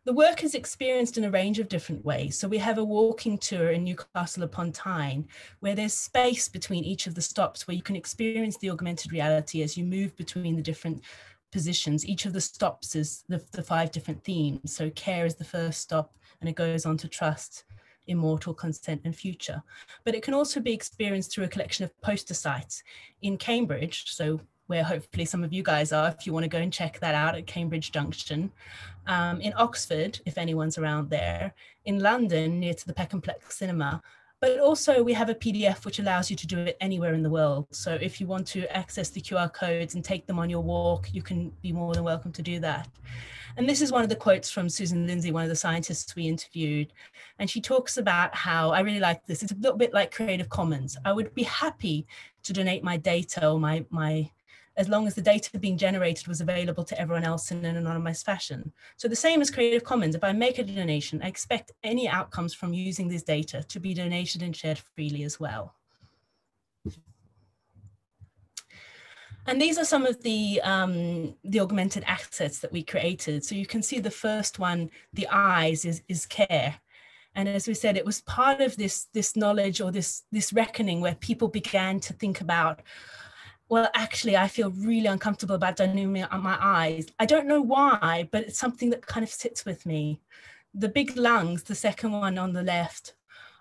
Speaker 5: The work is experienced in a range of different ways. So we have a walking tour in Newcastle upon Tyne, where there's space between each of the stops where you can experience the augmented reality as you move between the different positions. Each of the stops is the 5 different themes. So care is the first stop, and it goes on to trust, immortal, consent, and future. But it can also be experienced through a collection of poster sites in Cambridge. So where hopefully some of you guys are, if you want to go and check that out at Cambridge Junction, in Oxford, if anyone's around there, in London, near to the Peckham Plex Cinema. But also we have a PDF which allows you to do it anywhere in the world. So if you want to access the QR codes and take them on your walk, you can be more than welcome to do that. And this is one of the quotes from Susan Lindsay, one of the scientists we interviewed. And she talks about how, I really like this, it's a little bit like Creative Commons. I would be happy to donate my data or as long as the data being generated was available to everyone else in an anonymous fashion. So the same as Creative Commons, if I make a donation, I expect any outcomes from using this data to be donated and shared freely as well. And these are some of the augmented assets that we created. So you can see the first one, the eyes, is care. And as we said, it was part of this knowledge or this reckoning where people began to think about, well, actually, I feel really uncomfortable about doing my eyes. I don't know why, but it's something that kind of sits with me. The big lungs, the second one on the left,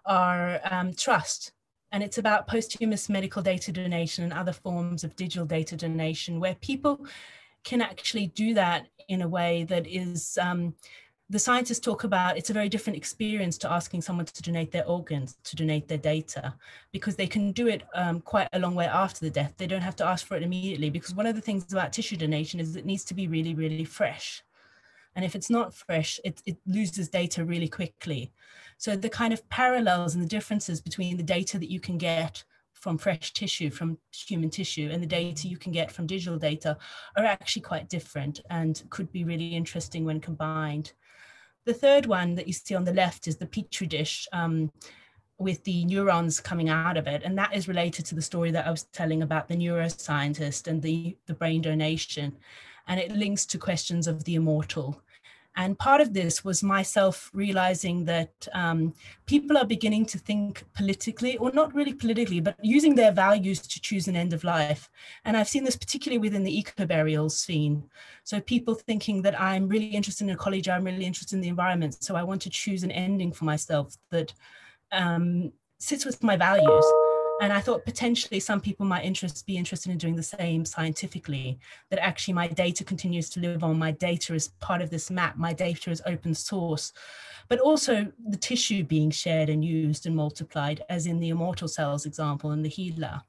Speaker 5: are trust. And it's about posthumous medical data donation and other forms of digital data donation, where people can actually do that in a way that is, the scientists talk about, it's a very different experience to asking someone to donate their organs, to donate their data, because they can do it quite a long way after the death. They don't have to ask for it immediately, because one of the things about tissue donation is it needs to be really, really fresh. And if it's not fresh, it loses data really quickly. So the kind of parallels and the differences between the data that you can get from fresh tissue, from human tissue, and the data you can get from digital data are actually quite different and could be really interesting when combined. The third one that you see on the left is the Petri dish with the neurons coming out of it. And that is related to the story that I was telling about the neuroscientist and the brain donation. And it links to questions of the immortal. And part of this was myself realizing that people are beginning to think politically, or not really politically, but using their values to choose an end of life. And I've seen this particularly within the eco-burial scene. So people thinking that I'm really interested in ecology, I'm really interested in the environment, so I want to choose an ending for myself that sits with my values. And I thought potentially some people might be interested in doing the same scientifically, that actually my data continues to live on, my data is part of this map, my data is open source, but also the tissue being shared and used and multiplied, as in the immortal cells example and the HeLa.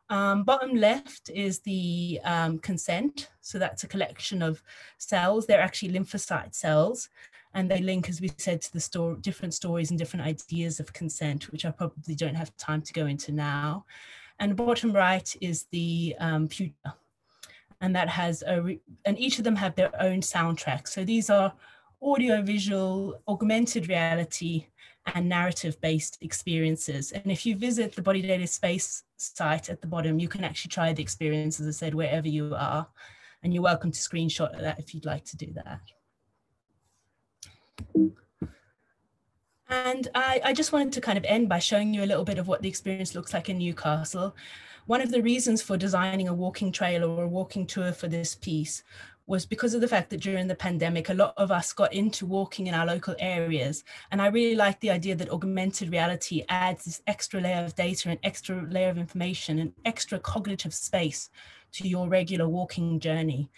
Speaker 5: Bottom left is the consent. So that's a collection of cells. They're actually lymphocyte cells. And they link, as we said, to the different stories and different ideas of consent, which I probably don't have time to go into now. And bottom right is the future. And that has, and each of them have their own soundtrack. So these are audio-visual, augmented reality, and narrative-based experiences. And if you visit the Body Data Space site at the bottom, you can actually try the experience, as I said, wherever you are. And you're welcome to screenshot that if you'd like to do that. And I just wanted to kind of end by showing you a little bit of what the experience looks like in Newcastle. One of the reasons for designing a walking trail or a walking tour for this piece was because of the fact that during the pandemic, a lot of us got into walking in our local areas. And I really like the idea that augmented reality adds this extra layer of data, an extra layer of information, an extra cognitive space to your regular walking journey.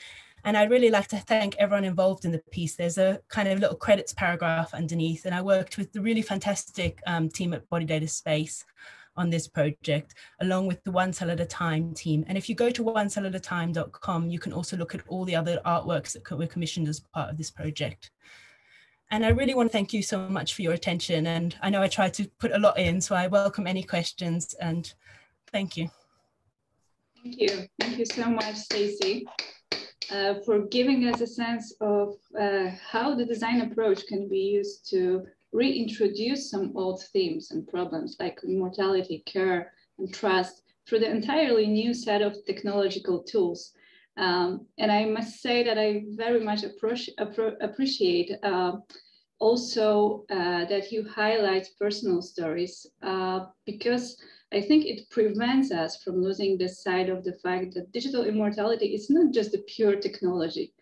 Speaker 5: And I'd really like to thank everyone involved in the piece. There's a kind of little credits paragraph underneath, and I worked with the really fantastic team at Body Data Space on this project, along with the One Cell at a Time team. And if you go to onecellatime.com, you can also look at all the other artworks that were commissioned as part of this project. And I really want to thank you so much for your attention. And I know I tried to put a lot in, so I welcome any questions, and thank you.
Speaker 2: Thank you. Thank you so much, Stacey. For giving us a sense of how the design approach can be used to reintroduce some old themes and problems like immortality, care, and trust through the entirely new set of technological tools. And I must say that I very much appreciate also that you highlight personal stories because I think it prevents us from losing the sight of the fact that digital immortality is not just a pure technology,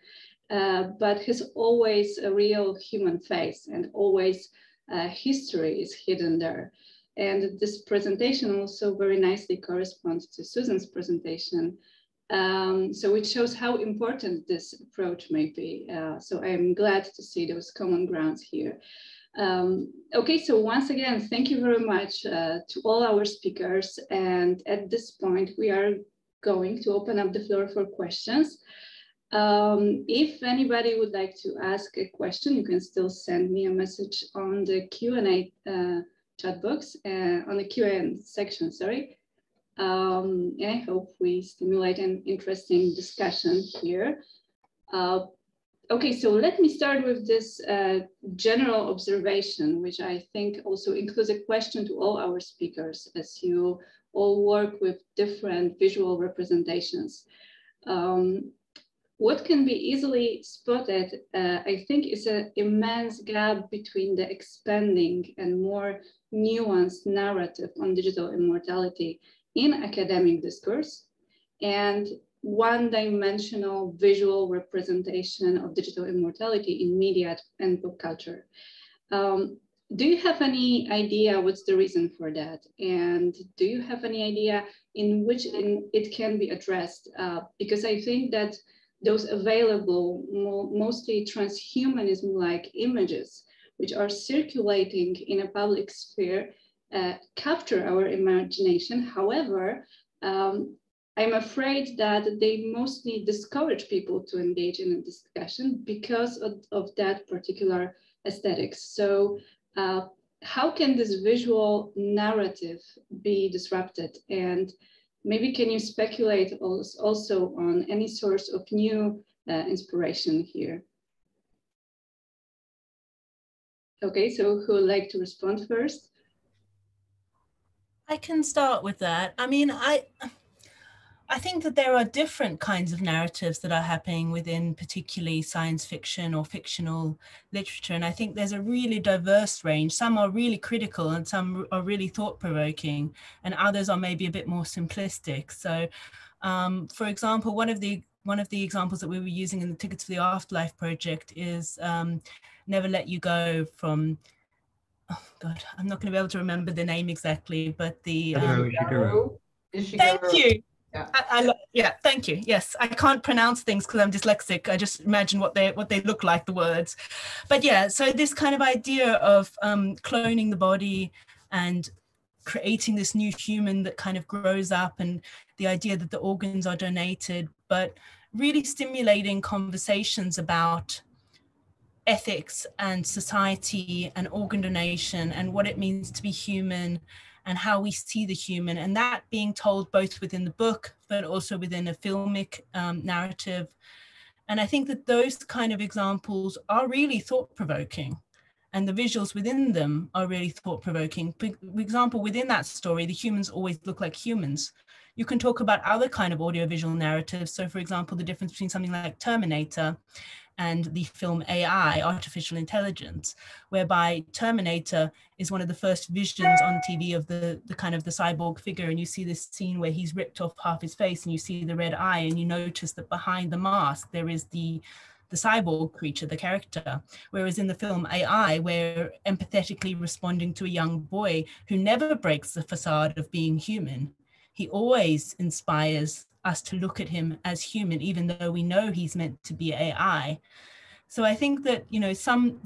Speaker 2: but has always a real human face, and always history is hidden there. And this presentation also very nicely corresponds to Susan's presentation So it shows how important this approach may be. So I'm glad to see those common grounds here. Okay, so once again, thank you very much to all our speakers. And at this point, we are going to open up the floor for questions. If anybody would like to ask a question, you can still send me a message on the Q&A chat box, on the Q&A section, sorry. And I hope we stimulate an interesting discussion here. Okay, so let me start with this general observation, which I think also includes a question to all our speakers, as you all work with different visual representations. What can be easily spotted, I think, is an immense gap between the expanding and more nuanced narrative on digital immortality in academic discourse and one-dimensional visual representation of digital immortality in media and pop culture. Do you have any idea what's the reason for that? And do you have any idea in which it can be addressed? Because I think that those available, mostly transhumanism-like images, which are circulating in a public sphere, capture our imagination. However, I'm afraid that they mostly discourage people to engage in a discussion because of that particular aesthetics. So how can this visual narrative be disrupted? And maybe can you speculate also on any source of new inspiration here? Okay, so who would like to respond first?
Speaker 5: I can start with that. I mean, I think that there are different kinds of narratives that are happening within particularly science fiction or fictional literature. And I think there's a really diverse range. Some are really critical and some are really thought-provoking, and others are maybe a bit more simplistic. So, for example, one of the examples that we were using in the Tickets to the Afterlife project is Never Let You Go from, oh God, I'm not going to be able to remember the name exactly, but the... Thank you. Yeah. Yeah, thank you. Yes, I can't pronounce things because I'm dyslexic. I just imagine what they look like, the words. But yeah, so this kind of idea of cloning the body and creating this new human that kind of grows up, and the idea that the organs are donated, but really stimulating conversations about ethics and society and organ donation and what it means to be human and how we see the human, and that being told both within the book, but also within a filmic narrative. And I think that those kind of examples are really thought-provoking, and the visuals within them are really thought-provoking. For example, within that story, the humans always look like humans. You can talk about other kind of audiovisual narratives. So for example, the difference between something like Terminator and the film AI, Artificial Intelligence, whereby Terminator is one of the first visions on TV of the kind of the cyborg figure. And you see this scene where he's ripped off half his face and you see the red eye, and you notice that behind the mask, there is the cyborg creature, the character. Whereas in the film AI, we're empathetically responding to a young boy who never breaks the facade of being human. He always inspires us to look at him as human, even though we know he's meant to be AI. So I think that, you know, some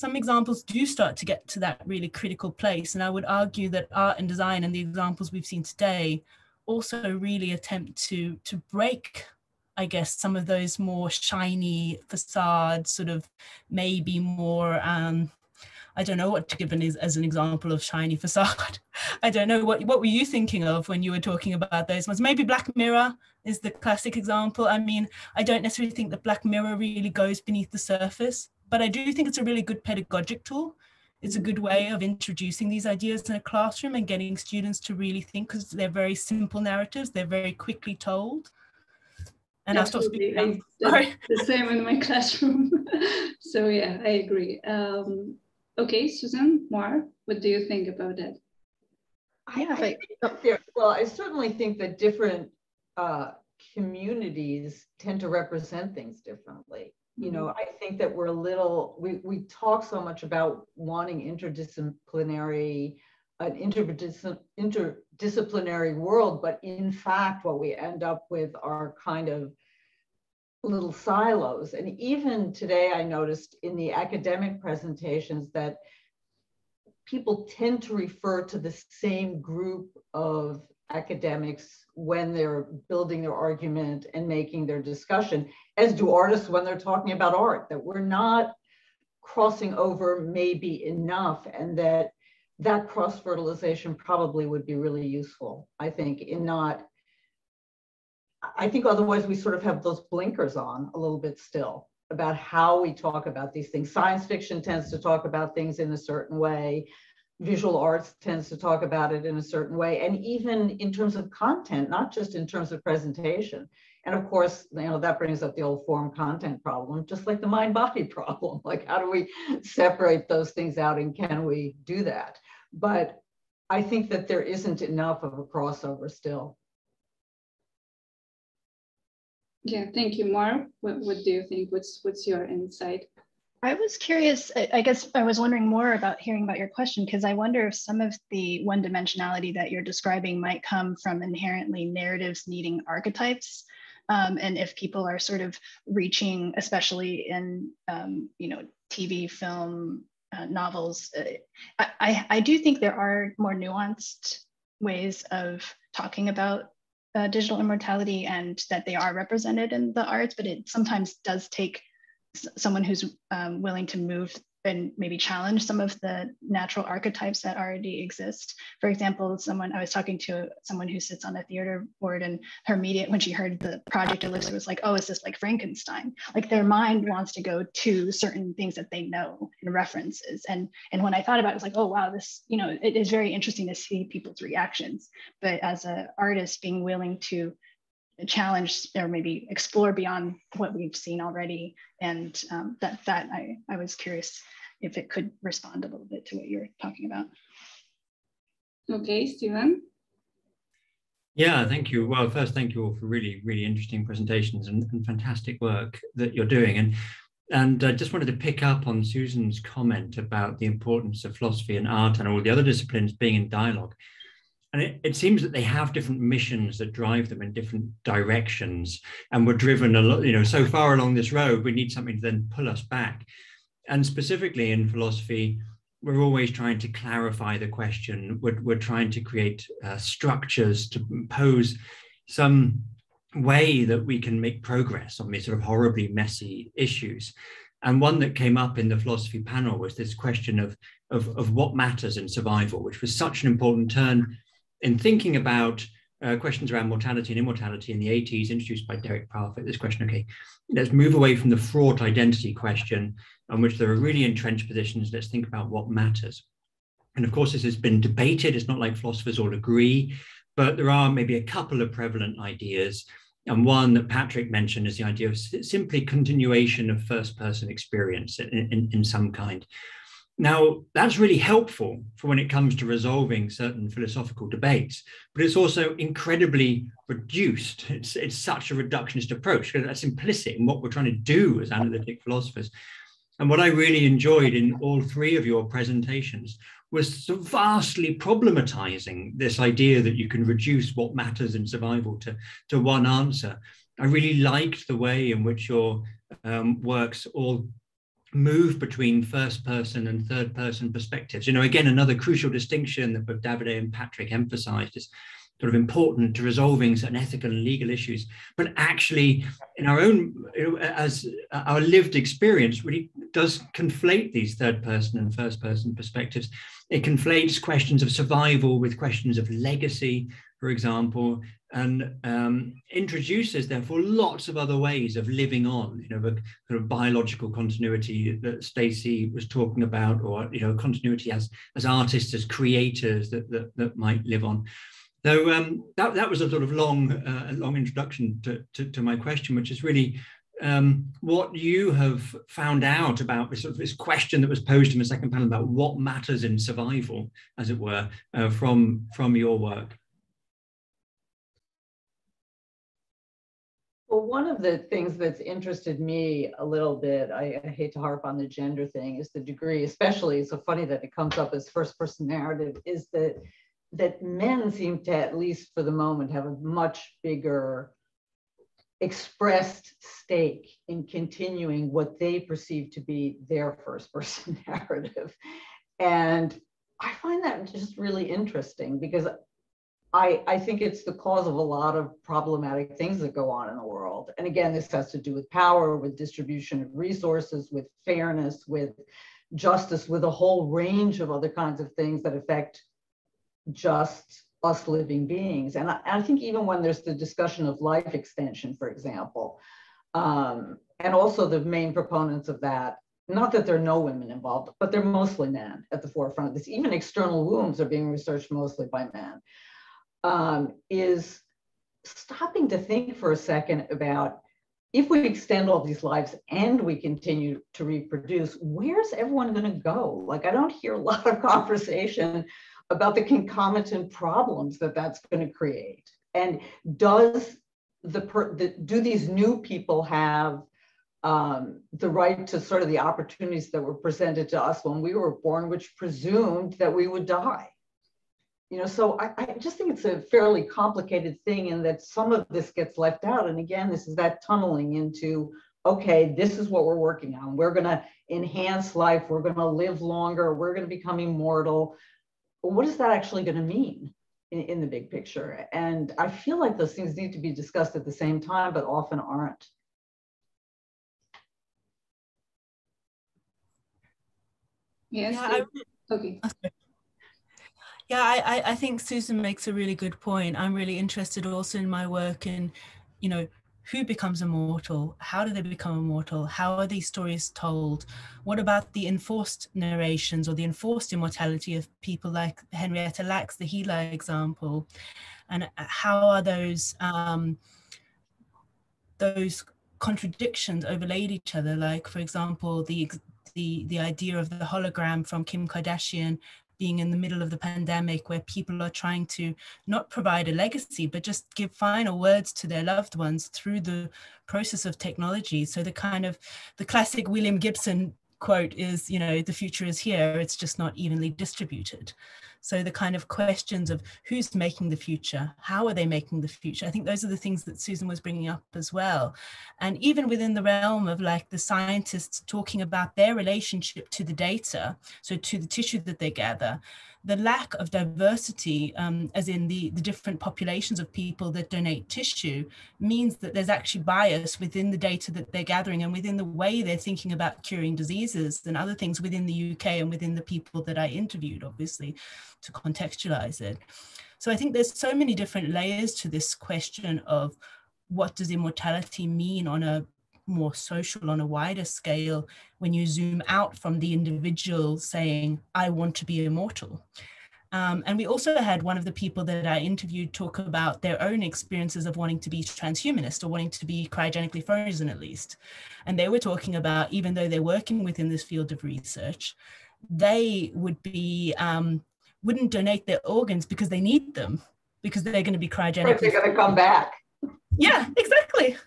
Speaker 5: examples do start to get to that really critical place. And I would argue that art and design and the examples we've seen today also really attempt to break, I guess, some of those more shiny facades, sort of maybe more, I don't know what to give as an example of shiny facade. I don't know, what were you thinking of when you were talking about those ones? Maybe Black Mirror is the classic example. I mean, I don't necessarily think that Black Mirror really goes beneath the surface, but I do think it's a really good pedagogic tool. It's a good way of introducing these ideas in a classroom and getting students to really think, because they're very simple narratives, they're very quickly told. And I'll stop speaking.
Speaker 2: The same in my classroom. So yeah, I agree. Okay, Susan Moore, what do you think about that?
Speaker 13: Well, I certainly think that different communities tend to represent things differently. You know, I think that we're a little, we talk so much about wanting interdisciplinary an interdisciplinary world, but in fact, what we end up with are kind of little silos. And even today, I noticed in the academic presentations that people tend to refer to the same group of academics when they're building their argument and making their discussion, as do artists when they're talking about art, that we're not crossing over maybe enough, and that cross-fertilization probably would be really useful, I think, I think otherwise we sort of have those blinkers on a little bit still about how we talk about these things. Science fiction tends to talk about things in a certain way. Visual arts tends to talk about it in a certain way. And even in terms of content, not just in terms of presentation. And of course, that brings up the old form content problem, just like the mind-body problem. Like, how do we separate those things out, and can we do that? But I think that there isn't enough of a crossover still.
Speaker 2: Yeah, thank you, Mar. What do you think? What's your insight?
Speaker 1: I was curious, I guess I was wondering more about hearing about your question, because I wonder if some of the one-dimensionality that you're describing might come from inherently narratives needing archetypes. And if people are sort of reaching, especially in TV, film, novels, I do think there are more nuanced ways of talking about digital immortality, and that they are represented in the arts, but it sometimes does take someone who's willing to move and maybe challenge some of the natural archetypes that already exist. For example, I was talking to someone who sits on a theater board, and her immediate, when she heard the project Elixir, was like, oh, is this like Frankenstein? Like, their mind wants to go to certain things that they know and references. And when I thought about it, I was like, oh, wow, this, it is very interesting to see people's reactions. But as an artist, being willing to challenge or maybe explore beyond what we've seen already, and I was curious if it could respond a little bit to what you're talking about.
Speaker 2: Okay, Steven.
Speaker 4: Yeah, thank you. Well, first, thank you all for really, really interesting presentations and fantastic work that you're doing. And I just wanted to pick up on Susan's comment about the importance of philosophy and art and all the other disciplines being in dialogue. And it seems that they have different missions that drive them in different directions. And we're driven a lot, so far along this road, we need something to then pull us back. And specifically in philosophy, we're always trying to clarify the question. We're trying to create structures to pose some way that we can make progress on these sort of horribly messy issues. And one that came up in the philosophy panel was this question of what matters in survival, which was such an important turn in thinking about questions around mortality and immortality in the 80s, introduced by Derek Parfit. This question, okay, let's move away from the fraught identity question, on which there are really entrenched positions. Let's think about what matters. And of course, this has been debated. It's not like philosophers all agree, but there are maybe a couple of prevalent ideas. And one that Patrick mentioned is the idea of simply continuation of first-person experience in some kind. Now, that's really helpful for when it comes to resolving certain philosophical debates, but it's also incredibly reduced. It's such a reductionist approach, because that's implicit in what we're trying to do as analytic philosophers. And what I really enjoyed in all three of your presentations was so vastly problematizing this idea that you can reduce what matters in survival to one answer. I really liked the way in which your works all move between first person and third person perspectives. Again, another crucial distinction that both Davide and Patrick emphasized is sort of important to resolving certain ethical and legal issues, but actually in our own, as our lived experience really does conflate these third person and first person perspectives. It conflates questions of survival with questions of legacy, for example, and introduces therefore lots of other ways of living on, the sort of biological continuity that Stacey was talking about, or continuity as artists, as creators that might live on. So that was a sort of long introduction to my question, which is really what you have found out about this question that was posed in the second panel about what matters in survival, as it were, from your work.
Speaker 13: Well, one of the things that's interested me a little bit, I hate to harp on the gender thing, is the degree, especially, it's so funny that it comes up as first person narrative, is that men seem to, at least for the moment, have a much bigger expressed stake in continuing what they perceive to be their first person narrative. And I find that just really interesting, because I think it's the cause of a lot of problematic things that go on in the world. And again, this has to do with power, with distribution of resources, with fairness, with justice, with a whole range of other kinds of things that affect just us living beings. And I think even when there's the discussion of life extension, for example, and also the main proponents of that, not that there are no women involved, but they're mostly men at the forefront of this. Even external wombs are being researched mostly by men. Is stopping to think for a second about, if we extend all these lives and we continue to reproduce, where's everyone going to go? Like, I don't hear a lot of conversation about the concomitant problems that that's going to create. And do these new people have the right to sort of the opportunities that were presented to us when we were born, which presumed that we would die? You know, so I just think it's a fairly complicated thing, and that some of this gets left out. And again, this is that tunneling into, okay, this is what we're working on. We're going to enhance life. We're going to live longer. We're going to become immortal. But what is that actually going to mean in the big picture? And I feel like those things need to be discussed at the same time, but often aren't.
Speaker 2: Yes.
Speaker 5: Yeah,
Speaker 2: okay.
Speaker 5: Yeah, I think Susan makes a really good point. I'm really interested also in my work in, you know, who becomes immortal? How do they become immortal? How are these stories told? What about the enforced narrations or the enforced immortality of people like Henrietta Lacks, the Gila example? And how are those contradictions overlaid each other? Like, for example, the idea of the hologram from Kim Kardashian being in the middle of the pandemic, where people are trying to not provide a legacy, but just give final words to their loved ones through the process of technology. So the classic William Gibson quote is, you know, the future is here, it's just not evenly distributed. So the kind of questions of who's making the future, how are they making the future? I think those are the things that Susan was bringing up as well. And even within the realm of like the scientists talking about their relationship to the data, so to the tissue that they gather, the lack of diversity, as in the different populations of people that donate tissue, means that there's actually bias within the data that they're gathering and within the way they're thinking about curing diseases and other things within the UK and within the people that I interviewed, obviously, to contextualize it. So I think there's so many different layers to this question of what does immortality mean on a more social, on a wider scale, when you zoom out from the individual saying, I want to be immortal. And we also had one of the people that I interviewed talk about their own experiences of wanting to be transhumanist or wanting to be cryogenically frozen at least. And they were talking about, even though they're working within this field of research, they would be, wouldn't donate their organs because they need them, because they're going to be cryogenically
Speaker 13: Right, they're going to come back.
Speaker 5: Yeah, exactly.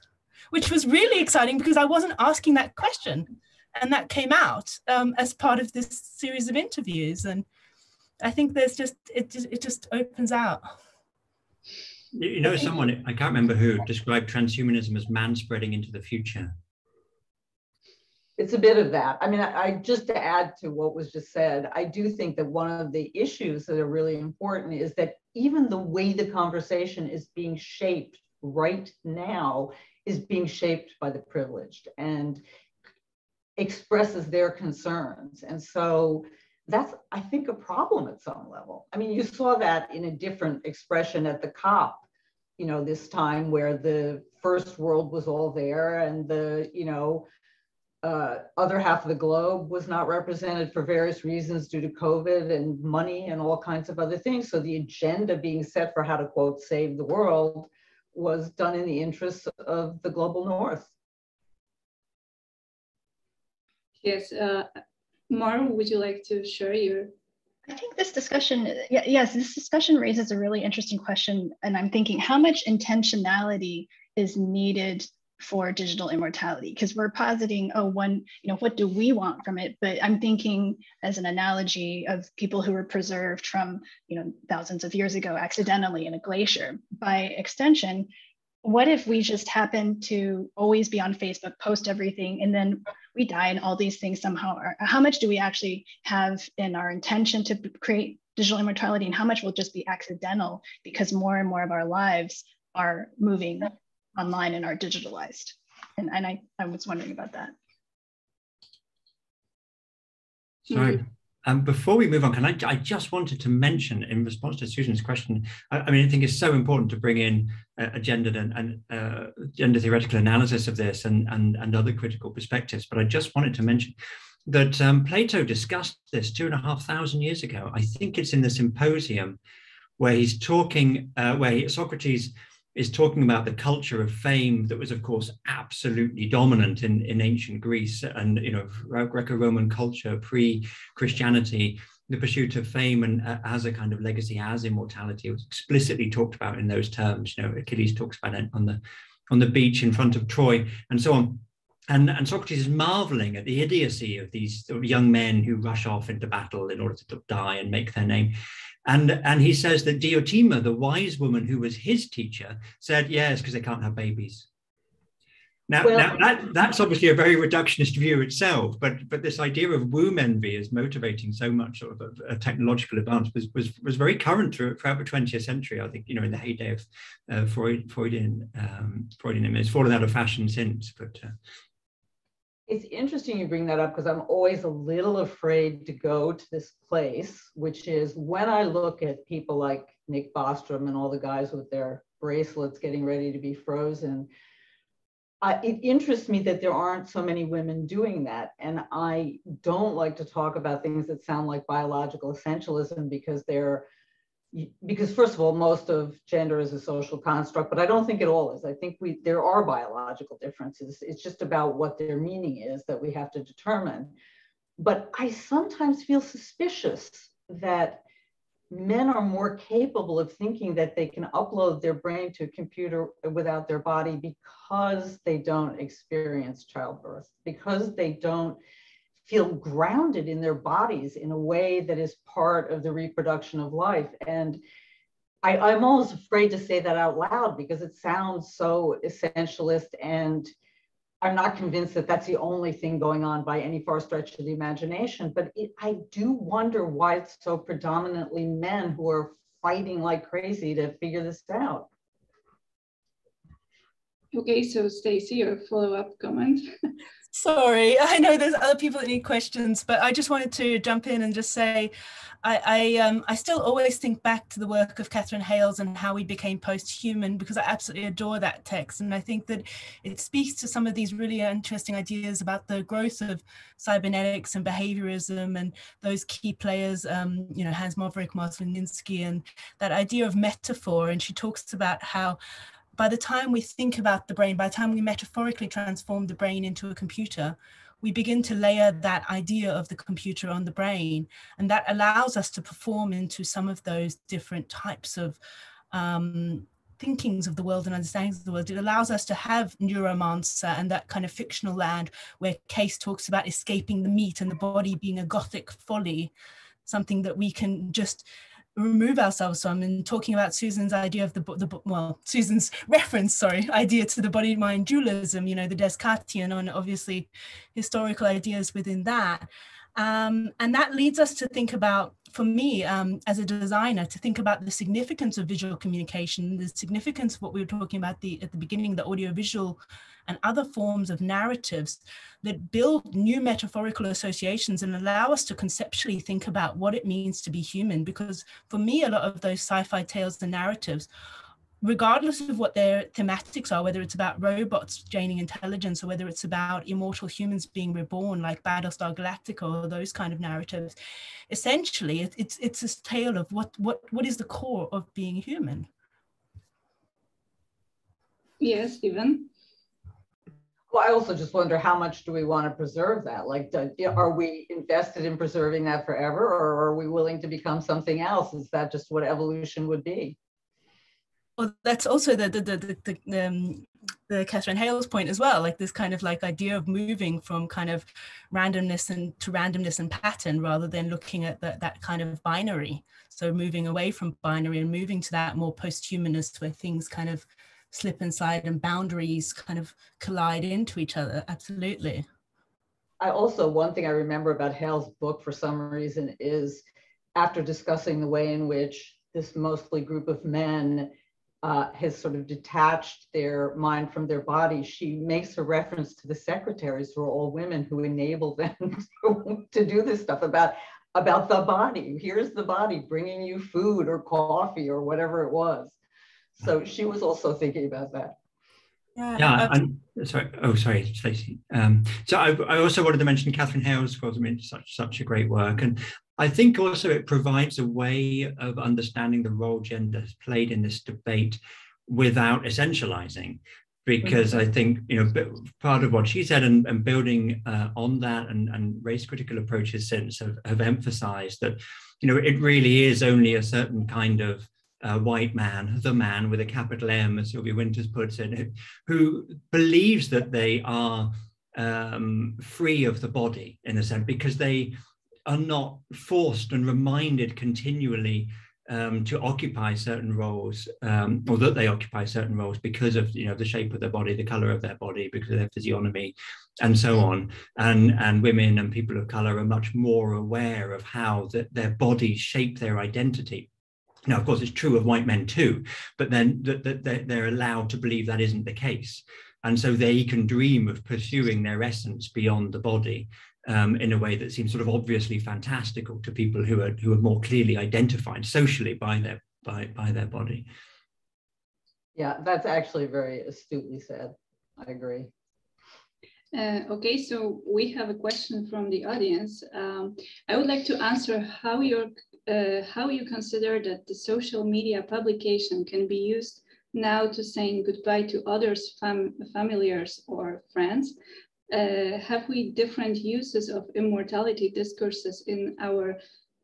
Speaker 5: Which was really exciting because I wasn't asking that question. And that came out as part of this series of interviews. And I think there's just, it just opens out.
Speaker 4: You know, someone, I can't remember who, described transhumanism as man spreading into the future.
Speaker 13: It's a bit of that. I mean, I just to add to what was just said, I do think that one of the issues that are really important is that even the way the conversation is being shaped right now is being shaped by the privileged and expresses their concerns. And so that's, I think, a problem at some level. I mean, you saw that in a different expression at the COP, you know, this time where the first world was all there and the, you know, other half of the globe was not represented for various reasons due to COVID and money and all kinds of other things. So the agenda being set for how to, quote, save the world was done in the interests of the global north.
Speaker 2: Yes, Mara, would you like to share your?
Speaker 1: I think this discussion, yes, this discussion raises a really interesting question. And I'm thinking, how much intentionality is needed for digital immortality? Because we're positing, oh, one, what do we want from it? But I'm thinking as an analogy of people who were preserved from, thousands of years ago accidentally in a glacier. By extension, what if we just happen to always be on Facebook, post everything, and then we die and all these things somehow are, how much do we actually have in our intention to create digital immortality, and how much will just be accidental because more and more of our lives are moving online and are digitalized? And I was wondering about that.
Speaker 4: Sorry. Before we move on, I just wanted to mention, in response to Susan's question, I think it's so important to bring in a gendered and gender theoretical analysis of this and other critical perspectives. But I just wanted to mention that Plato discussed this 2,500 years ago. I think it's in the Symposium, where he's talking, Socrates is talking about the culture of fame that was, of course, absolutely dominant in ancient Greece and Greco-Roman culture, pre-Christianity. The pursuit of fame and as a kind of legacy, as immortality, was explicitly talked about in those terms. Achilles talks about it on the beach in front of Troy, and so on. And Socrates is marveling at the idiocy of these young men who rush off into battle in order to die and make their name. And he says that Diotima, the wise woman who was his teacher, said, yes, because they can't have babies. Now that's obviously a very reductionist view itself, but this idea of womb envy as motivating so much sort of a technological advance was very current throughout the 20th century. I think, in the heyday of Freudianism. It's fallen out of fashion since, but...
Speaker 13: It's interesting you bring that up, because I'm always a little afraid to go to this place, which is when I look at people like Nick Bostrom and all the guys with their bracelets getting ready to be frozen, it interests me that there aren't so many women doing that. And I don't like to talk about things that sound like biological essentialism, because first of all, most of gender is a social construct, but I don't think it all is. I think there are biological differences. It's just about what their meaning is that we have to determine. But I sometimes feel suspicious that men are more capable of thinking that they can upload their brain to a computer without their body because they don't experience childbirth, because they don't feel grounded in their bodies in a way that is part of the reproduction of life. And I'm almost afraid to say that out loud because it sounds so essentialist, and I'm not convinced that that's the only thing going on by any far stretch of the imagination. But I do wonder why it's so predominantly men who are fighting like crazy to figure this out.
Speaker 2: Okay, so Stacy, your follow-up comment.
Speaker 5: Sorry, I know there's other people that need questions, but I just wanted to jump in and just say, I still always think back to the work of Catherine Hales and how we became post-human, because I absolutely adore that text. And I think that it speaks to some of these really interesting ideas about the growth of cybernetics and behaviorism and those key players, Hans Maverick, Martin Linsky, and that idea of metaphor. And she talks about how by the time we think about the brain, by the time we metaphorically transform the brain into a computer, we begin to layer that idea of the computer on the brain. And that allows us to perform into some of those different types of thinkings of the world and understandings of the world. It allows us to have Neuromancer and that kind of fictional land where Case talks about escaping the meat and the body being a Gothic folly, something that we can just remove ourselves from. And talking about Susan's idea of Susan's reference, idea to the body-mind dualism, the Descartesian, and obviously historical ideas within that. And that leads us to think about, for me, as a designer, to think about the significance of visual communication, the significance of what we were talking about at the beginning, the audiovisual and other forms of narratives that build new metaphorical associations and allow us to conceptually think about what it means to be human. Because for me, a lot of those sci-fi tales and narratives, regardless of what their thematics are, whether it's about robots gaining intelligence or whether it's about immortal humans being reborn like Battlestar Galactica or those kind of narratives, essentially it's a tale of what is the core of being human.
Speaker 2: Yes, Stephen.
Speaker 13: Well, I also just wonder, how much do we want to preserve that? Like, are we invested in preserving that forever, or are we willing to become something else? Is that just what evolution would be?
Speaker 5: Well, that's also the Catherine Hales point as well, like this kind of like idea of moving from kind of randomness to randomness and pattern, rather than looking at that kind of binary. So moving away from binary and moving to that more post-humanist, where things kind of slip inside and boundaries kind of collide into each other. Absolutely.
Speaker 13: I also, one thing I remember about Hale's book for some reason is, after discussing the way in which this mostly group of men has sort of detached their mind from their body, she makes a reference to the secretaries, who are all women, who enable them to do this stuff about the body. Here's the body bringing you food or coffee or whatever it was. So she was also thinking about that.
Speaker 4: Yeah, I'm sorry. Oh, sorry, Stacey. So I also wanted to mention Catherine Hales, because I mean, such a great work, and I think also it provides a way of understanding the role gender has played in this debate without essentializing, because I think, you know, part of what she said and building on that and race critical approaches since have emphasized that, you know, it really is only a certain kind of white man, the man with a capital M, as Sylvia Winters puts it, who believes that they are free of the body, in a sense, because they are not forced and reminded continually to occupy certain roles, or that they occupy certain roles because of, you know, the shape of their body, the color of their body, because of their physiognomy, and so on. And women and people of color are much more aware of how their bodies shape their identity. Now, of course, it's true of white men too, but then they're allowed to believe that isn't the case. And so they can dream of pursuing their essence beyond the body in a way that seems sort of obviously fantastical to people who are more clearly identified socially by their body.
Speaker 13: Yeah, that's actually very astutely said. I agree.
Speaker 2: Okay, so we have a question from the audience. I would like to answer how you consider that the social media publication can be used now to saying goodbye to others, familiars or friends. Have we different uses of immortality discourses in our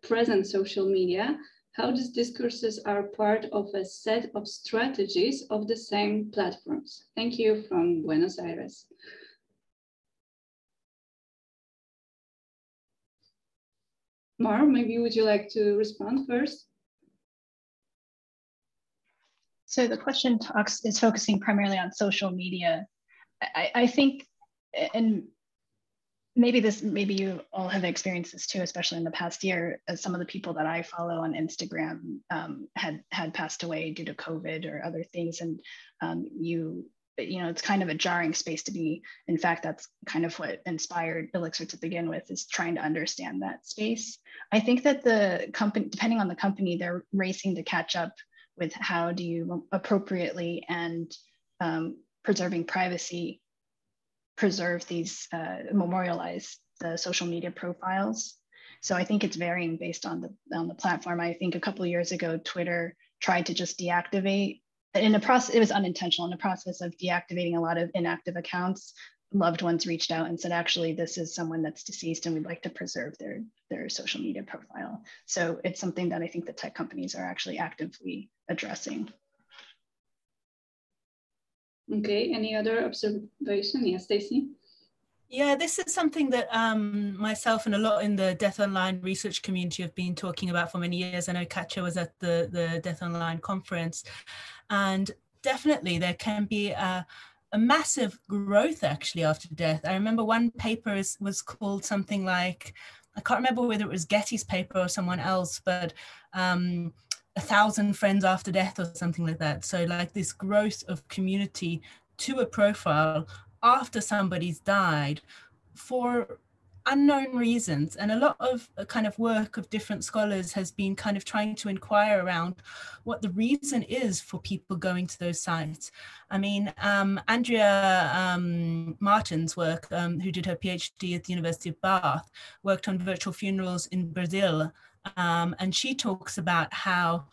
Speaker 2: present social media? How these discourses are part of a set of strategies of the same platforms? Thank you, from Buenos Aires. Mar, maybe would you like to respond first?
Speaker 1: So the question is focusing primarily on social media. I think, and maybe you all have experienced this too, especially in the past year, as some of the people that I follow on Instagram had passed away due to COVID or other things, and you know, it's kind of a jarring space to be. In fact, that's kind of what inspired Elixir to begin with, is trying to understand that space. I think that the company, depending on the company, they're racing to catch up with how do you appropriately and preserving privacy, preserve these, memorialize the social media profiles. So I think it's varying based on the platform. I think a couple of years ago, Twitter tried to just deactivate. In the process, it was unintentional. In the process of deactivating a lot of inactive accounts, loved ones reached out and said, actually, this is someone that's deceased and we'd like to preserve their social media profile. So it's something that I think the tech companies are actually actively addressing.
Speaker 2: Okay, any other observation? Yes, Stacey?
Speaker 5: Yeah, this is something that myself and a lot in the Death Online research community have been talking about for many years. I know Katja was at the Death Online conference, and definitely there can be a massive growth actually after death. I remember one paper was called something like, I can't remember whether it was Getty's paper or someone else, but 1,000 friends after death or something like that. So like this growth of community to a profile after somebody's died for unknown reasons. And a lot of kind of work of different scholars has been kind of trying to inquire around what the reason is for people going to those sites. I mean, Andrea Martin's work, who did her PhD at the University of Bath, worked on virtual funerals in Brazil. And she talks about how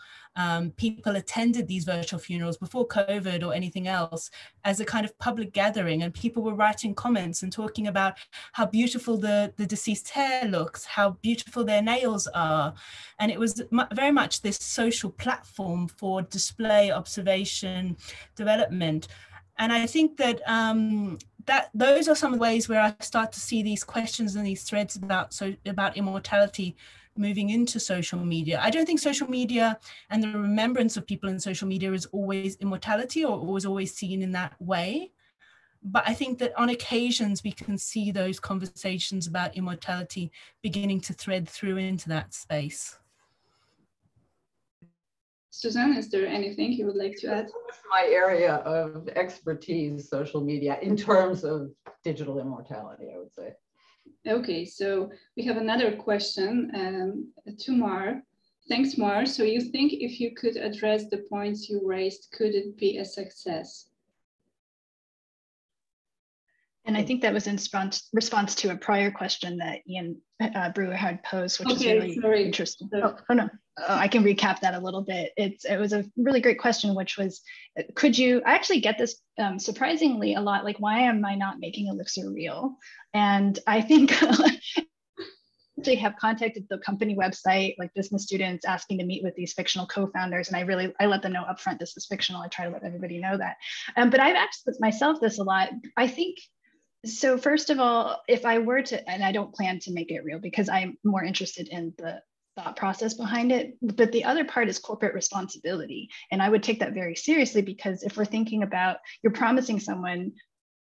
Speaker 5: people attended these virtual funerals before COVID or anything else as a kind of public gathering, and people were writing comments and talking about how beautiful the deceased hair looks, how beautiful their nails are. And it was very much this social platform for display, observation, development. And I think that those are some of the ways where I start to see these questions and these threads about immortality moving into social media. I don't think social media and the remembrance of people in social media is always immortality or was always seen in that way. But I think that on occasions we can see those conversations about immortality beginning to thread through into that space.
Speaker 2: Suzanne, is there anything you would like to add?
Speaker 13: It's my area of expertise, social media, in terms of digital immortality, I would say.
Speaker 2: Okay, so we have another question to Mar. Thanks, Mar. So you think if you could address the points you raised, could it be a success?
Speaker 1: And I think that was in response to a prior question that Ian Brewer had posed, which is really interesting. Oh no, I can recap that a little bit. It was a really great question, which was, I actually get this surprisingly a lot, like, why am I not making Elixir real? And I think they have contacted the company website, like business students asking to meet with these fictional co-founders. And I let them know upfront, this is fictional. I try to let everybody know that. But I've asked myself this a lot. I think, so first of all, if I were to, and I don't plan to make it real because I'm more interested in the thought process behind it, but the other part is corporate responsibility. And I would take that very seriously, because if we're thinking about, you're promising someone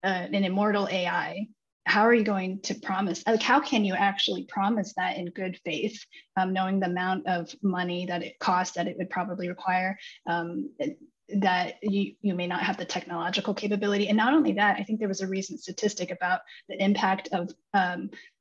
Speaker 1: an immortal AI, how are you going to promise, like, how can you actually promise that in good faith, knowing the amount of money that it costs, that it would probably require, that you may not have the technological capability. And not only that, I think there was a recent statistic about the impact of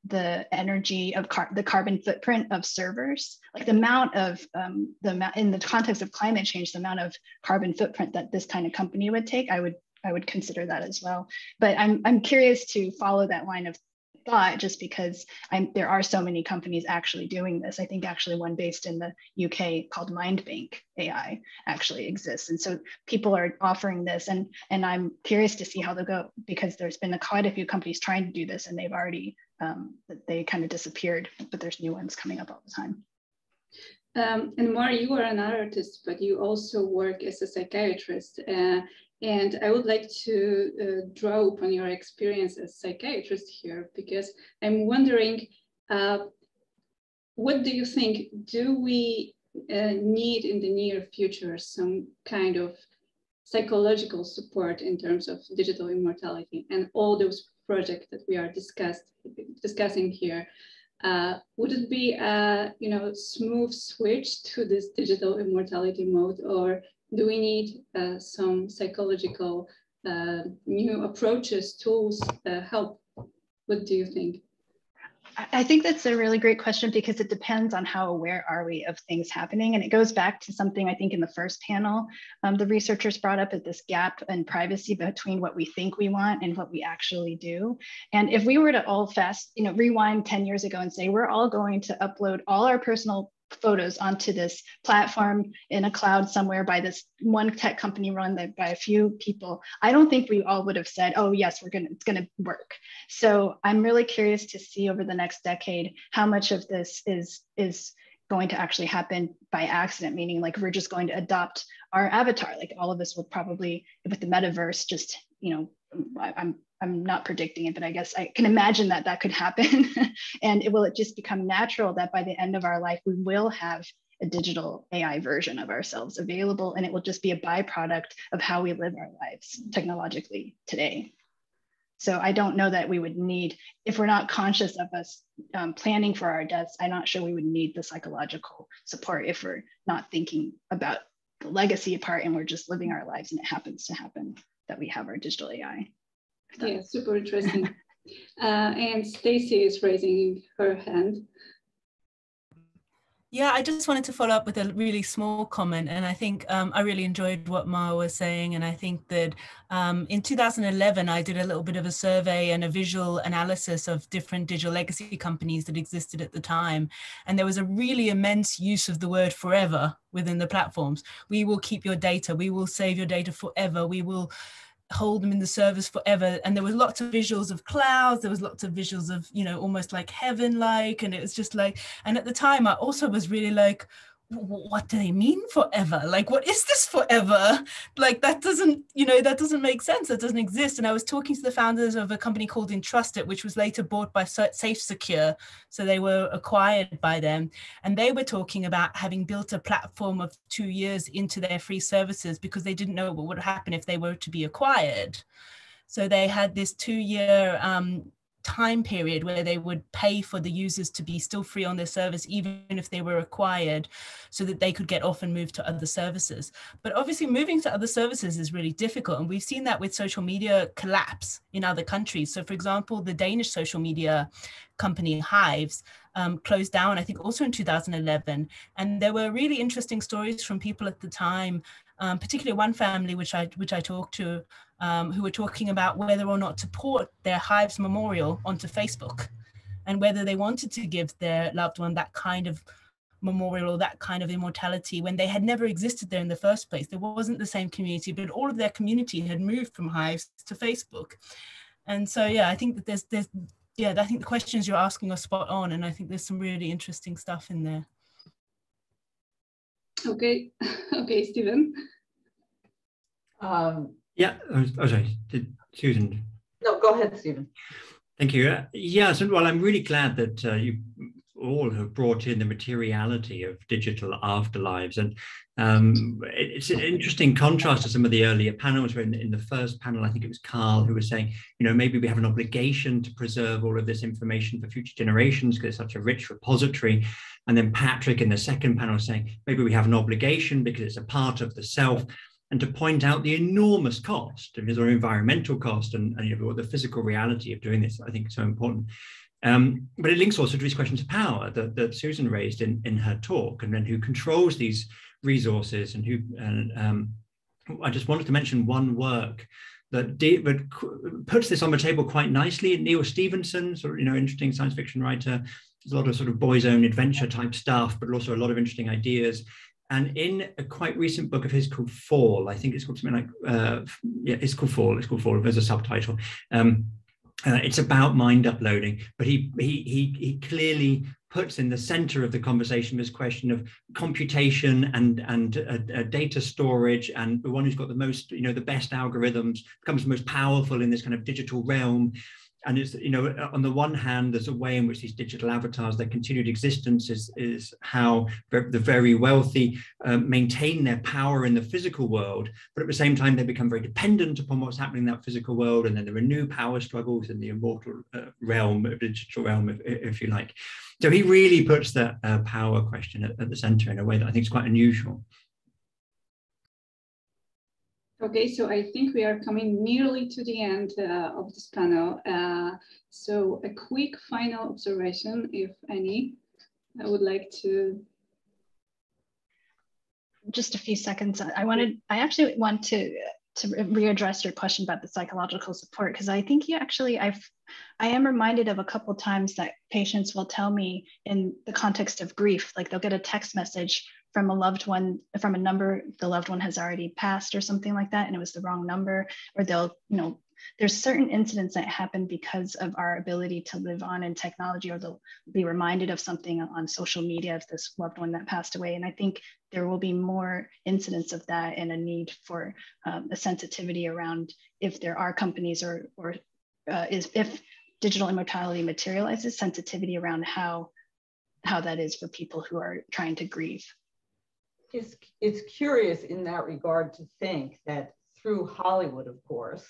Speaker 1: the energy of the carbon footprint of servers, like the amount of in the context of climate change, the amount of carbon footprint that this kind of company would take. I would consider that as well. But I'm curious to follow that line of thought, just because there are so many companies actually doing this. I think actually one based in the UK called MindBank AI actually exists. And so people are offering this, and I'm curious to see how they'll go, because there's been quite a few companies trying to do this, and they've already, they kind of disappeared, but there's new ones coming up all the time.
Speaker 2: And Mar, you are an artist, but you also work as a psychiatrist. And I would like to draw upon your experience as a psychiatrist here, because I'm wondering, what do you think, do we need in the near future some kind of psychological support in terms of digital immortality and all those projects that we are discussing here? Would it be a smooth switch to this digital immortality mode, or do we need some psychological new approaches, tools, help? What do you think?
Speaker 1: I think that's a really great question, because it depends on how aware are we of things happening. And it goes back to something I think in the first panel, the researchers brought up, at this gap in privacy between what we think we want and what we actually do. And if we were to all rewind 10 years ago and say, we're all going to upload all our personal photos onto this platform in a cloud somewhere by this one tech company run by a few people, I don't think we all would have said, oh yes, it's gonna work. So I'm really curious to see over the next decade how much of this is going to actually happen by accident, meaning like we're just going to adopt our avatar. Like all of us will probably, with the metaverse, just, I'm not predicting it, but I guess I can imagine that could happen. And it will just become natural that by the end of our life, we will have a digital AI version of ourselves available, and it will just be a byproduct of how we live our lives technologically today. So I don't know that we would need, if we're not conscious of us planning for our deaths, I'm not sure we would need the psychological support if we're not thinking about the legacy part and we're just living our lives and it happens to happen that we have our digital AI.
Speaker 2: Yeah, super interesting. And Stacy is raising her hand.
Speaker 5: Yeah, I just wanted to follow up with a really small comment. And I think I really enjoyed what Mara was saying. And I think that in 2011, I did a little bit of a survey and a visual analysis of different digital legacy companies that existed at the time. And there was a really immense use of the word forever within the platforms. We will keep your data. We will save your data forever. We will hold them in the servers forever. And there was lots of visuals of clouds. There was lots of visuals of, almost like heaven-like. And it was just like, and at the time I also was really like, what do they mean forever? Like, what is this forever? Like, that doesn't, that doesn't make sense. That doesn't exist. And I was talking to the founders of a company called Entrusted, which was later bought by Safe Secure. So they were acquired by them. And they were talking about having built a platform of 2 years into their free services because they didn't know what would happen if they were to be acquired. So they had this 2-year time period where they would pay for the users to be still free on their service, even if they were acquired, so that they could get off and move to other services. But obviously moving to other services is really difficult. And we've seen that with social media collapse in other countries. So for example, the Danish social media company Hives closed down, I think also in 2011. And there were really interesting stories from people at the time, particularly one family which I talked to, who were talking about whether or not to port their Hives memorial onto Facebook, and whether they wanted to give their loved one that kind of memorial or that kind of immortality when they had never existed there in the first place. There wasn't the same community, but all of their community had moved from Hives to Facebook. And so, yeah, I think that I think the questions you're asking are spot on, and I think there's some really interesting stuff in there.
Speaker 2: Okay, Stephen.
Speaker 4: Yeah, sorry, did Susan?
Speaker 13: No, go ahead, Stephen.
Speaker 4: Thank you. Yeah, so well, I'm really glad that you all have brought in the materiality of digital afterlives. And it's an interesting contrast to some of the earlier panels where in the first panel, I think it was Carl who was saying, maybe we have an obligation to preserve all of this information for future generations because it's such a rich repository. And then Patrick in the second panel saying, maybe we have an obligation because it's a part of the self, and to point out the enormous cost, or environmental cost, and the physical reality of doing this, I think is so important. But it links also to these questions of power that Susan raised in her talk, and then who controls these resources, and I just wanted to mention one work that puts this on the table quite nicely. Neil Stevenson, interesting science fiction writer. There's a lot of sort of boy's own adventure type stuff, but also a lot of interesting ideas. And in a quite recent book of his called Fall, I think it's called something like, it's called Fall, there's a subtitle. It's about mind uploading, but he clearly puts in the center of the conversation this question of computation and data storage, and the one who's got the most, the best algorithms becomes the most powerful in this kind of digital realm. And it's, on the one hand, there's a way in which these digital avatars, their continued existence is how the very wealthy maintain their power in the physical world. But at the same time, they become very dependent upon what's happening in that physical world. And then there are new power struggles in the immortal realm, digital realm, if you like. So he really puts that power question at the center in a way that I think is quite unusual.
Speaker 2: Okay, so I think we are coming nearly to the end of this panel. So a quick final observation, if any, I would like to.
Speaker 1: Just a few seconds. I actually want to readdress your question about the psychological support, because I think I am reminded of a couple of times that patients will tell me in the context of grief, like they'll get a text message from a loved one, from a number the loved one has already passed or something like that, and it was the wrong number, or they'll, there's certain incidents that happen because of our ability to live on in technology, or they'll be reminded of something on social media of this loved one that passed away. And I think there will be more incidents of that, and a need for a sensitivity around if there are companies if digital immortality materializes, sensitivity around how that is for people who are trying to grieve.
Speaker 13: It's curious in that regard to think that through Hollywood, of course,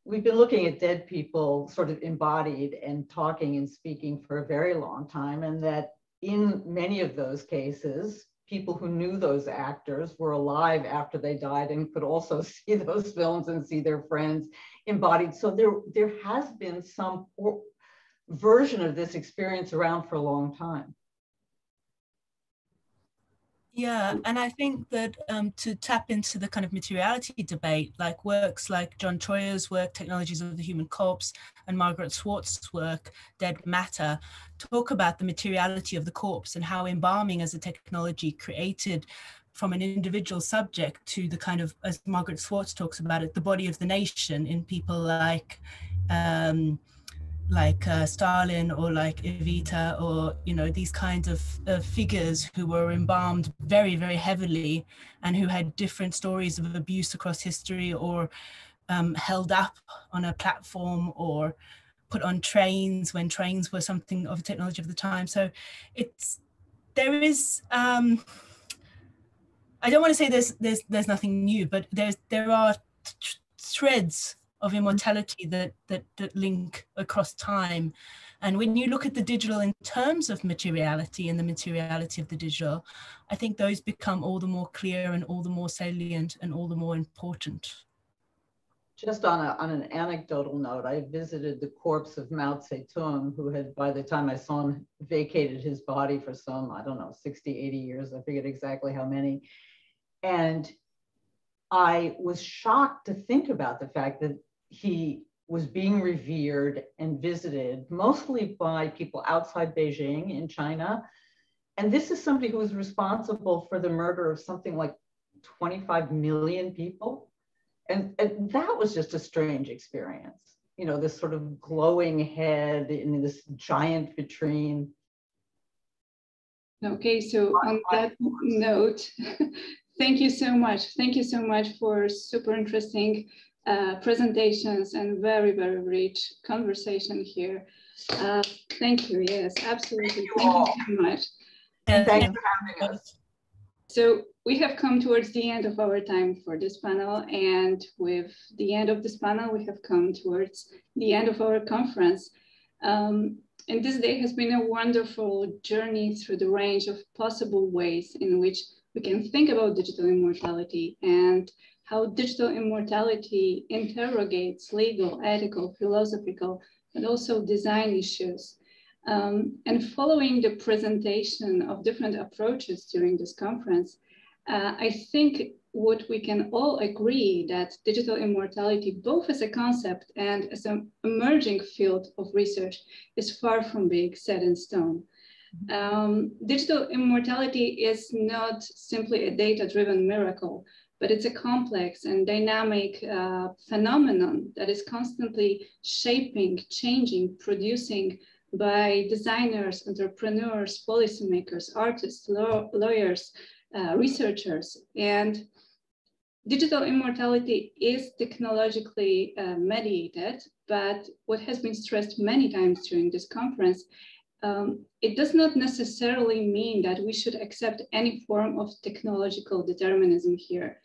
Speaker 13: we've been looking at dead people sort of embodied and talking and speaking for a very long time, and that in many of those cases, people who knew those actors were alive after they died and could also see those films and see their friends embodied. So there has been some version of this experience around for a long time.
Speaker 5: Yeah, and I think that to tap into the kind of materiality debate, like works like John Troyer's work, Technologies of the Human Corpse, and Margaret Swartz's work, Dead Matter, talk about the materiality of the corpse and how embalming as a technology created from an individual subject to the kind of, as Margaret Swartz talks about it, the body of the nation in people like like Stalin or like Evita, or these kinds of figures who were embalmed very, very heavily and who had different stories of abuse across history, or held up on a platform, or put on trains when trains were something of a technology of the time. So there is I don't want to say there's nothing new, but there are threads of immortality that link across time. And when you look at the digital in terms of materiality and the materiality of the digital, I think those become all the more clear and all the more salient and all the more important.
Speaker 13: Just on an anecdotal note, I visited the corpse of Mao Zedong, who had, by the time I saw him, vacated his body for some, I don't know, 60, 80 years. I forget exactly how many. And I was shocked to think about the fact that he was being revered and visited mostly by people outside Beijing in China. And this is somebody who was responsible for the murder of something like 25 million people. And that was just a strange experience. This sort of glowing head in this giant vitrine.
Speaker 2: Okay, so on that note, thank you so much. Thank you so much for super interesting presentations and very, very rich conversation here. Thank you. Yes, absolutely. Thank you so much.
Speaker 13: And thank you for having us.
Speaker 2: So we have come towards the end of our time for this panel, and with the end of this panel, we have come towards the end of our conference. And this day has been a wonderful journey through the range of possible ways in which we can think about digital immortality and how digital immortality interrogates legal, ethical, philosophical, but also design issues. And following the presentation of different approaches during this conference, I think what we can all agree that digital immortality, both as a concept and as an emerging field of research, is far from being set in stone. Digital immortality is not simply a data-driven miracle, but it's a complex and dynamic phenomenon that is constantly shaping, changing, producing by designers, entrepreneurs, policymakers, artists, lawyers, researchers. And digital immortality is technologically mediated, but what has been stressed many times during this conference, it does not necessarily mean that we should accept any form of technological determinism here,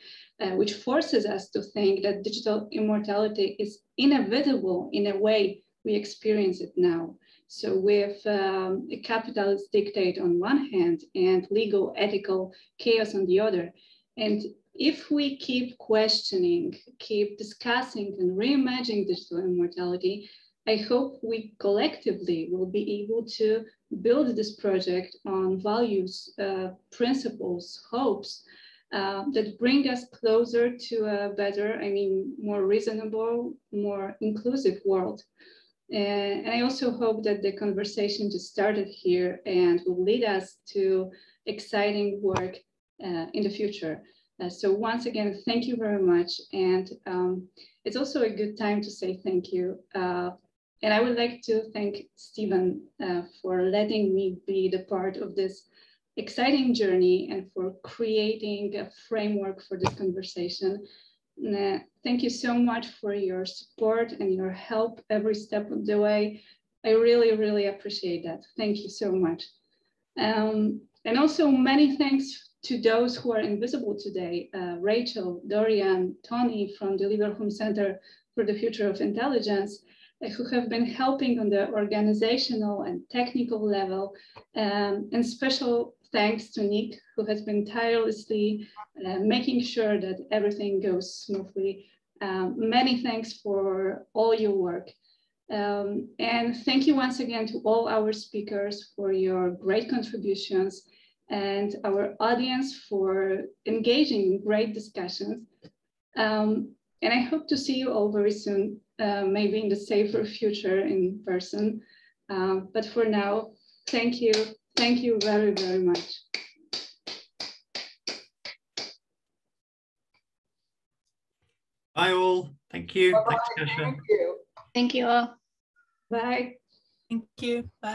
Speaker 2: which forces us to think that digital immortality is inevitable in a way we experience it now. So with a capitalist dictate on one hand and legal, ethical chaos on the other. And if we keep questioning, keep discussing and reimagining digital immortality, I hope we collectively will be able to build this project on values, principles, hopes that bring us closer to a better, more reasonable, more inclusive world. And I also hope that the conversation just started here and will lead us to exciting work in the future. So once again, thank you very much. And it's also a good time to say thank you. And I would like to thank Stephen for letting me be the part of this exciting journey and for creating a framework for this conversation. Thank you so much for your support and your help every step of the way. I really, really appreciate that. Thank you so much. And also many thanks to those who are invisible today, Rachel, Dorian, Tony from the Liverpool Center for the Future of Intelligence, who have been helping on the organizational and technical level. And special thanks to Nick, who has been tirelessly making sure that everything goes smoothly. Many thanks for all your work. And thank you once again to all our speakers for your great contributions and our audience for engaging in great discussions. And I hope to see you all very soon, maybe in the safer future in person. But for now, thank you. Thank you very, very much.
Speaker 4: Bye all. Thank you.
Speaker 13: Bye-bye.
Speaker 4: Thanks, Kasia.
Speaker 13: Thank you.
Speaker 1: Thank you all.
Speaker 2: Bye.
Speaker 5: Thank you. Bye.